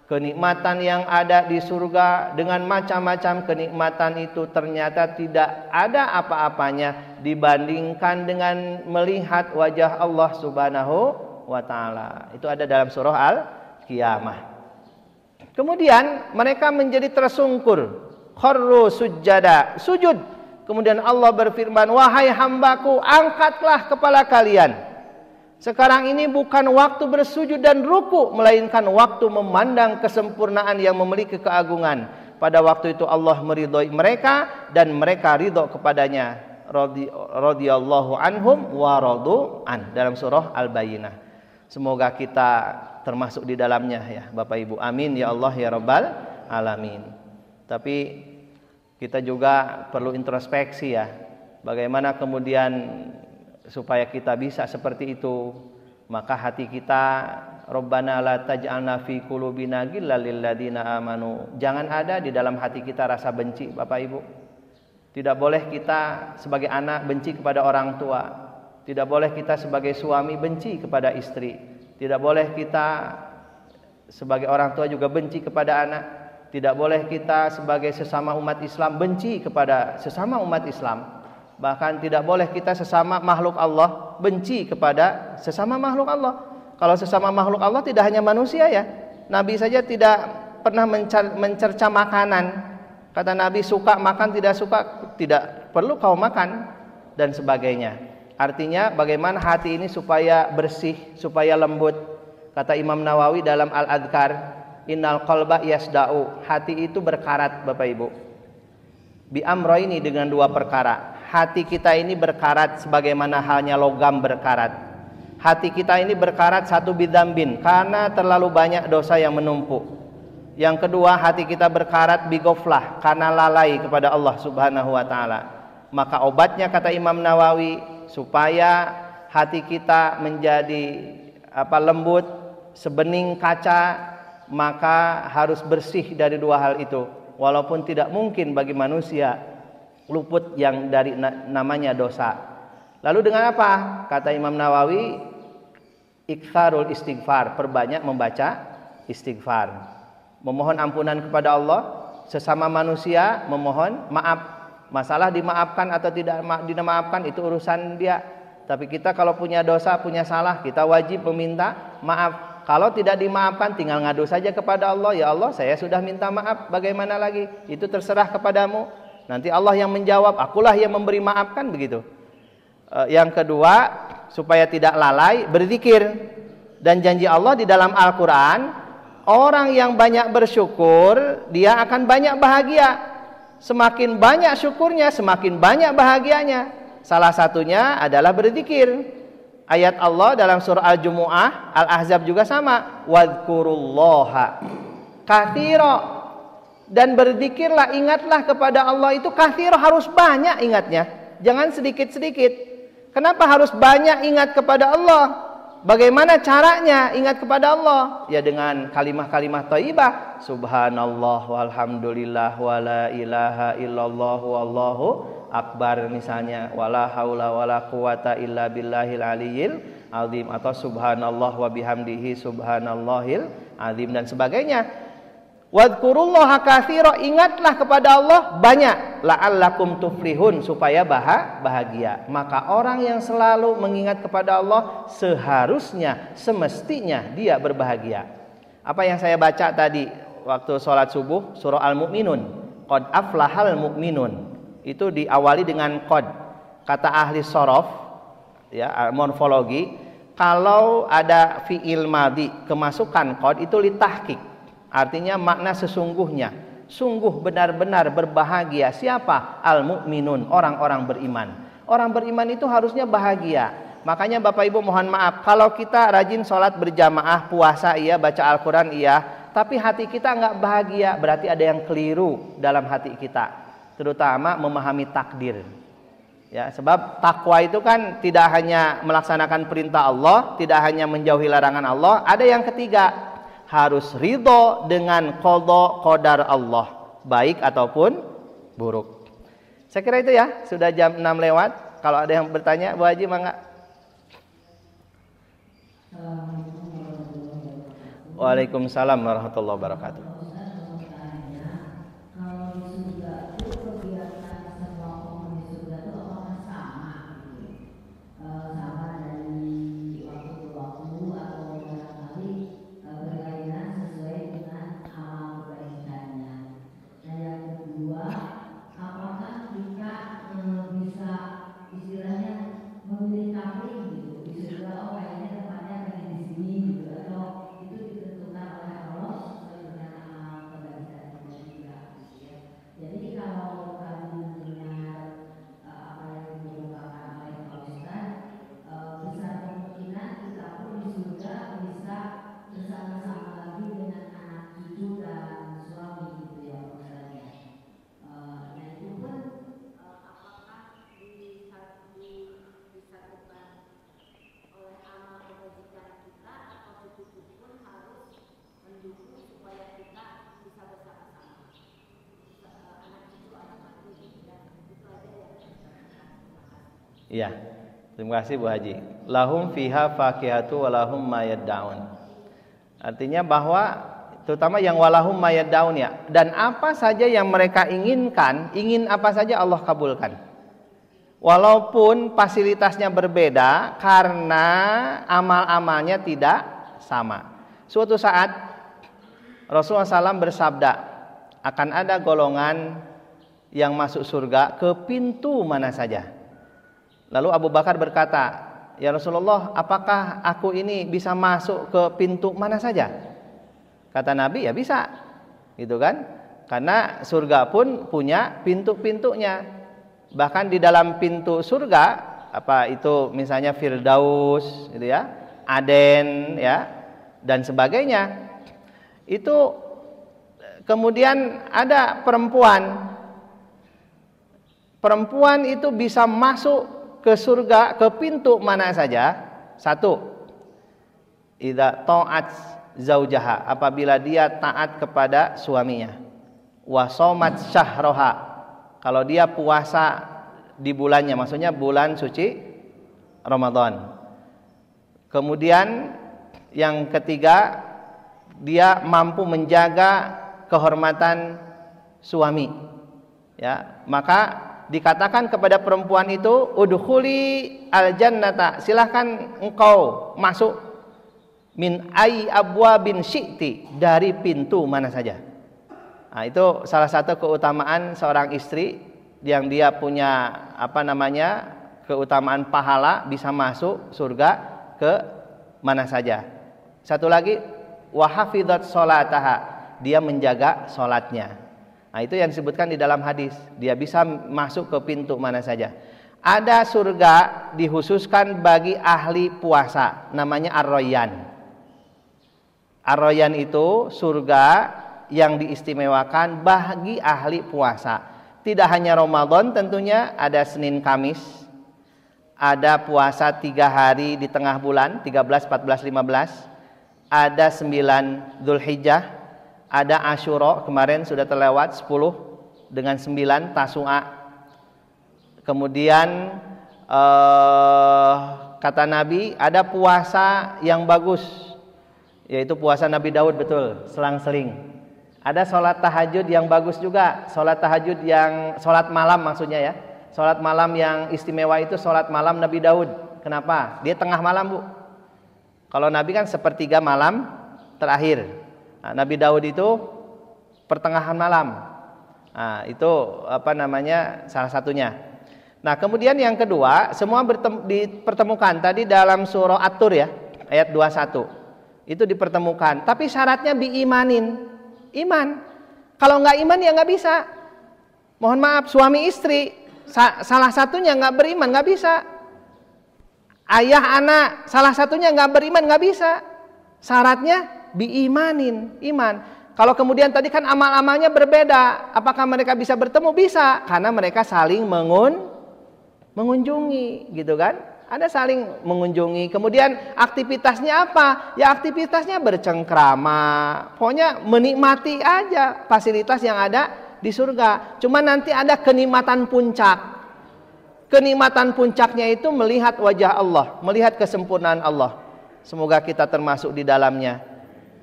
Kenikmatan yang ada di surga dengan macam-macam kenikmatan itu ternyata tidak ada apa-apanya dibandingkan dengan melihat wajah Allah Subhanahu wa ta'ala. Itu ada dalam surah Al-Qiyamah. Kemudian mereka menjadi tersungkur, kharru sujjada, sujud. Kemudian Allah berfirman, wahai hambaku, angkatlah kepala kalian. Sekarang ini bukan waktu bersujud dan ruku, melainkan waktu memandang kesempurnaan yang memiliki keagungan. Pada waktu itu Allah meridhoi mereka dan mereka ridho kepadanya. Radhiyallahu anhum wa radu an, dalam surah Al-Bayyinah. Semoga kita termasuk di dalamnya ya Bapak Ibu. Amin ya Allah ya Rabbal alamin. Tapi kita juga perlu introspeksi ya. Bagaimana kemudian supaya kita bisa seperti itu, maka hati kita, Rabbana la taj'alna fi qulubina ghillal lil ladzina amanu. Jangan ada di dalam hati kita rasa benci, Bapak Ibu. Tidak boleh kita sebagai anak benci kepada orang tua. Tidak boleh kita sebagai suami benci kepada istri. Tidak boleh kita sebagai orang tua juga benci kepada anak. Tidak boleh kita sebagai sesama umat Islam benci kepada sesama umat Islam. Bahkan tidak boleh kita sesama makhluk Allah benci kepada sesama makhluk Allah. Kalau sesama makhluk Allah tidak hanya manusia ya. Nabi saja tidak pernah mencerca makanan. Kata Nabi, suka makan, tidak suka tidak perlu kau makan, dan sebagainya. Artinya bagaimana hati ini supaya bersih, supaya lembut. Kata Imam Nawawi dalam Al-Adhkar, innal qalba yasda'u, hati itu berkarat Bapak Ibu. Bi amroini, dengan dua perkara. Hati kita ini berkarat sebagaimana halnya logam berkarat. Hati kita ini berkarat satu bidzambin, karena terlalu banyak dosa yang menumpuk. Yang kedua, hati kita berkarat bigoflah, karena lalai kepada Allah Subhanahu wa ta'ala. Maka obatnya kata Imam Nawawi, supaya hati kita menjadi lembut sebening kaca, maka harus bersih dari dua hal itu. Walaupun tidak mungkin bagi manusia luput yang dari namanya dosa. Lalu dengan apa? Kata Imam Nawawi, iktsarul istighfar, perbanyak membaca istighfar. Memohon ampunan kepada Allah, sesama manusia memohon maaf. Masalah dimaafkan atau tidak dimaafkan itu urusan dia. Tapi kita kalau punya dosa, punya salah, kita wajib meminta maaf. Kalau tidak dimaafkan, tinggal ngadu saja kepada Allah. Ya Allah, saya sudah minta maaf, bagaimana lagi? Itu terserah kepadamu. Nanti Allah yang menjawab, akulah yang memberi maaf, kan begitu. Yang kedua, supaya tidak lalai, berzikir. Dan janji Allah di dalam Al-Quran, orang yang banyak bersyukur, dia akan banyak bahagia. Semakin banyak syukurnya, semakin banyak bahagianya. Salah satunya adalah berzikir. Ayat Allah dalam surah Al-Jumu'ah, Al-Ahzab juga sama. Wadhkurullaha katsira. Dan berzikirlah, ingatlah kepada Allah itu katsira, harus banyak ingatnya. Jangan sedikit-sedikit. Kenapa harus banyak ingat kepada Allah? Bagaimana caranya ingat kepada Allah? Ya dengan kalimah-kalimah thayyibah. Subhanallah walhamdulillah wala ilaha illallah wallahu akbar misalnya. Wala haula wala quwata illa billahil aliyil azim, atau subhanallah wa bihamdihi subhanallahil azim, dan sebagainya. Wadhkurullaha katsira, ingatlah kepada Allah banyak, la'allakum tuflihun, supaya bahagia. Maka orang yang selalu mengingat kepada Allah seharusnya, semestinya dia berbahagia. Apa yang saya baca tadi waktu sholat subuh, surah Al-Mu'minun, qad aflahal mu'minun, itu diawali dengan qad. Kata ahli shorof ya, morfologi, kalau ada fi'il madhi kemasukan qad itu litahqiq. Artinya makna sesungguhnya, sungguh benar-benar berbahagia siapa? Al-mu'minun, orang-orang beriman. Orang beriman itu harusnya bahagia. Makanya Bapak Ibu mohon maaf, kalau kita rajin sholat berjamaah, puasa iya, baca Al-Quran iya, tapi hati kita nggak bahagia, berarti ada yang keliru dalam hati kita, terutama memahami takdir. Ya, sebab takwa itu kan tidak hanya melaksanakan perintah Allah, tidak hanya menjauhi larangan Allah, ada yang ketiga, harus ridho dengan qada qadar Allah, baik ataupun buruk. Saya kira itu ya, sudah jam 6 lewat. Kalau ada yang bertanya, Bu Haji mangga. Waalaikumsalam warahmatullahi wabarakatuh. Iya, terima kasih Bu Haji. Lahum fiha fakihatu walahum mayaddaun. Artinya bahwa terutama yang walahum mayaddaun ya. Dan apa saja yang mereka inginkan, ingin apa saja Allah kabulkan. Walaupun fasilitasnya berbeda karena amal-amalnya tidak sama. Suatu saat Rasulullah SAW bersabda, akan ada golongan yang masuk surga ke pintu mana saja. Lalu Abu Bakar berkata, ya Rasulullah, apakah aku ini bisa masuk ke pintu mana saja? Kata Nabi, ya bisa, gitu kan? Karena surga pun punya pintu-pintunya. Bahkan di dalam pintu surga, apa itu misalnya Firdaus, gitu ya, Aden, ya, dan sebagainya. Itu kemudian ada perempuan. Perempuan itu bisa masuk ke surga ke pintu mana saja. Satu, idza ta'at zaujaha, apabila dia taat kepada suaminya. Wa shamat syahroha, kalau dia puasa di bulannya, maksudnya bulan suci Ramadan. Kemudian yang ketiga, dia mampu menjaga kehormatan suami. Ya, maka dikatakan kepada perempuan itu, udkhuli al-jannata, silahkan engkau masuk, min ai abwabin syi'ti, dari pintu mana saja. Nah, itu salah satu keutamaan seorang istri yang dia punya keutamaan pahala, bisa masuk surga ke mana saja. Satu lagi, wa hafizat sholataha, dia menjaga sholatnya. Nah, itu yang disebutkan di dalam hadis, dia bisa masuk ke pintu mana saja. Ada surga dikhususkan bagi ahli puasa, namanya Ar-Rayyan. Ar-Rayyan itu surga yang diistimewakan bagi ahli puasa. Tidak hanya Ramadan tentunya, ada Senin Kamis, ada puasa 3 hari di tengah bulan, 13, 14, 15, ada 9 Dzulhijjah, ada Asyura, kemarin sudah terlewat 10 dengan 9 Tasu'a. Kemudian kata Nabi, ada puasa yang bagus, yaitu puasa Nabi Daud, betul, selang-seling. Ada sholat tahajud yang bagus juga, sholat tahajud yang sholat malam maksudnya ya. Sholat malam yang istimewa itu sholat malam Nabi Daud. Kenapa? Dia tengah malam, Bu. Kalau Nabi kan sepertiga malam terakhir. Nah, Nabi Daud itu pertengahan malam. Nah, itu salah satunya. Nah, kemudian yang kedua, semua dipertemukan tadi dalam surah At-Tur ya, ayat 21. Itu dipertemukan, tapi syaratnya biimanin. Iman. Kalau nggak iman ya nggak bisa. Mohon maaf, suami istri salah satunya nggak beriman nggak bisa. Ayah anak salah satunya nggak beriman nggak bisa. Syaratnya biimanin, iman. Kalau kemudian tadi kan amal-amalnya berbeda, apakah mereka bisa bertemu? Bisa, karena mereka saling mengunjungi, gitu kan? Ada saling mengunjungi. Kemudian aktivitasnya apa? Ya aktivitasnya bercengkrama, pokoknya menikmati aja fasilitas yang ada di surga. Cuma nanti ada kenikmatan puncak. Kenikmatan puncaknya itu melihat wajah Allah, melihat kesempurnaan Allah. Semoga kita termasuk di dalamnya.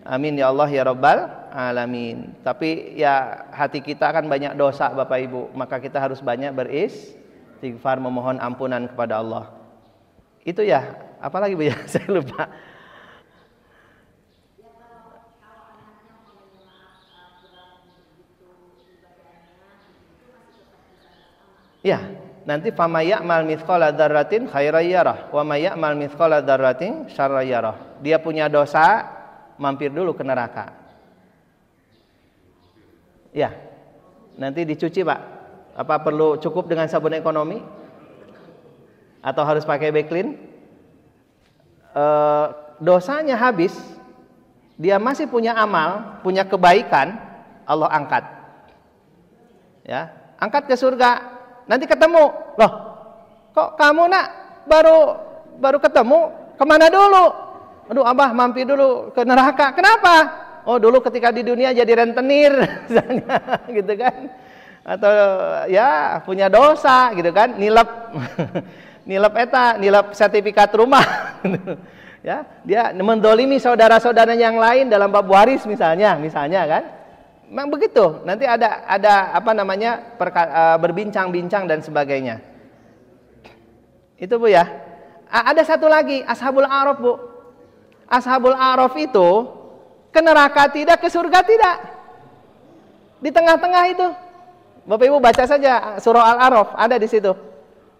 Amin ya Allah ya Rabbal alamin. Tapi ya hati kita kan banyak dosa Bapak Ibu, maka kita harus banyak beristighfar, memohon ampunan kepada Allah. Itu ya, apalagi Bu ya, saya lupa. Ya, nanti fama ya'mal mithqala dzarratin khairan yarah wa may ya'mal mithqala dzarratin syarran yarah. Dia punya dosa, mampir dulu ke neraka. Ya. Nanti dicuci, Pak. Apa perlu cukup dengan sabun ekonomi? Atau harus pakai Baclean? Dosanya habis, dia masih punya amal, punya kebaikan, Allah angkat. Ya, angkat ke surga. Nanti ketemu, loh, kok kamu nak baru ketemu, kemana dulu? Aduh abah mampir dulu ke neraka, kenapa? Oh dulu ketika di dunia jadi rentenir, misalnya, gitu kan? Atau ya punya dosa, gitu kan? Nilep sertifikat rumah, ya dia mendolimi saudara-saudara yang lain dalam bab waris misalnya kan? Memang begitu. Nanti ada apa namanya berbincang-bincang dan sebagainya. Itu Bu ya. Ada satu lagi, Ashabul A'raf Bu. Ashabul A'raf itu ke neraka tidak, ke surga tidak. Di tengah-tengah itu. Bapak Ibu baca saja surah Al-A'raf, ada di situ.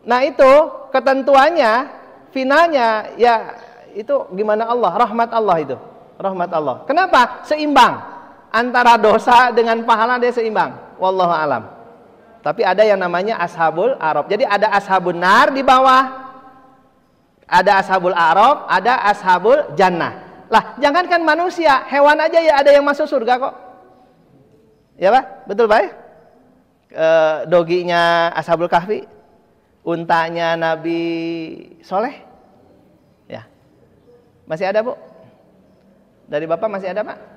Nah itu ketentuannya, finalnya ya itu gimana Allah, rahmat Allah itu. Rahmat Allah. Kenapa? Seimbang. Antara dosa dengan pahala dia seimbang. Wallahu alam. Tapi ada yang namanya Ashabul A'raf. Jadi ada Ashabun Nar di bawah. Ada Ashabul A'raf, ada Ashabul Jannah. Lah, jangankan manusia, hewan aja ya ada yang masuk surga kok. Ya Pak? Betul Pak ya? Doginya Ashabul Kahfi, untanya Nabi Soleh. Ya. Masih ada Bu? Dari Bapak masih ada Pak?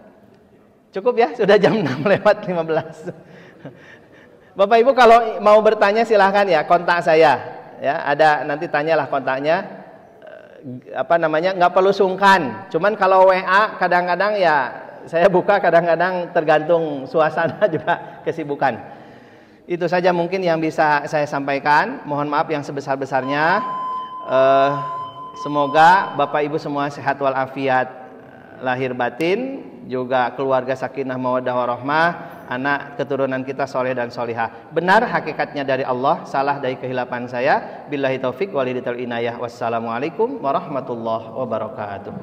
Cukup ya, sudah jam 6:15. Bapak Ibu kalau mau bertanya silahkan ya, kontak saya. Ya, ada nanti tanyalah kontaknya. Apa namanya? Nggak perlu sungkan. Cuman kalau WA kadang-kadang ya saya buka, kadang-kadang tergantung suasana juga kesibukan. Itu saja mungkin yang bisa saya sampaikan. Mohon maaf yang sebesar-besarnya. Semoga Bapak Ibu semua sehat walafiat lahir batin, juga keluarga sakinah mawaddah warahmah, anak keturunan kita soleh dan solihah. Benar hakikatnya dari Allah, salah dari kehilapan saya. Billahi taufik wal hidayah. Wassalamualaikum warahmatullahi wabarakatuh.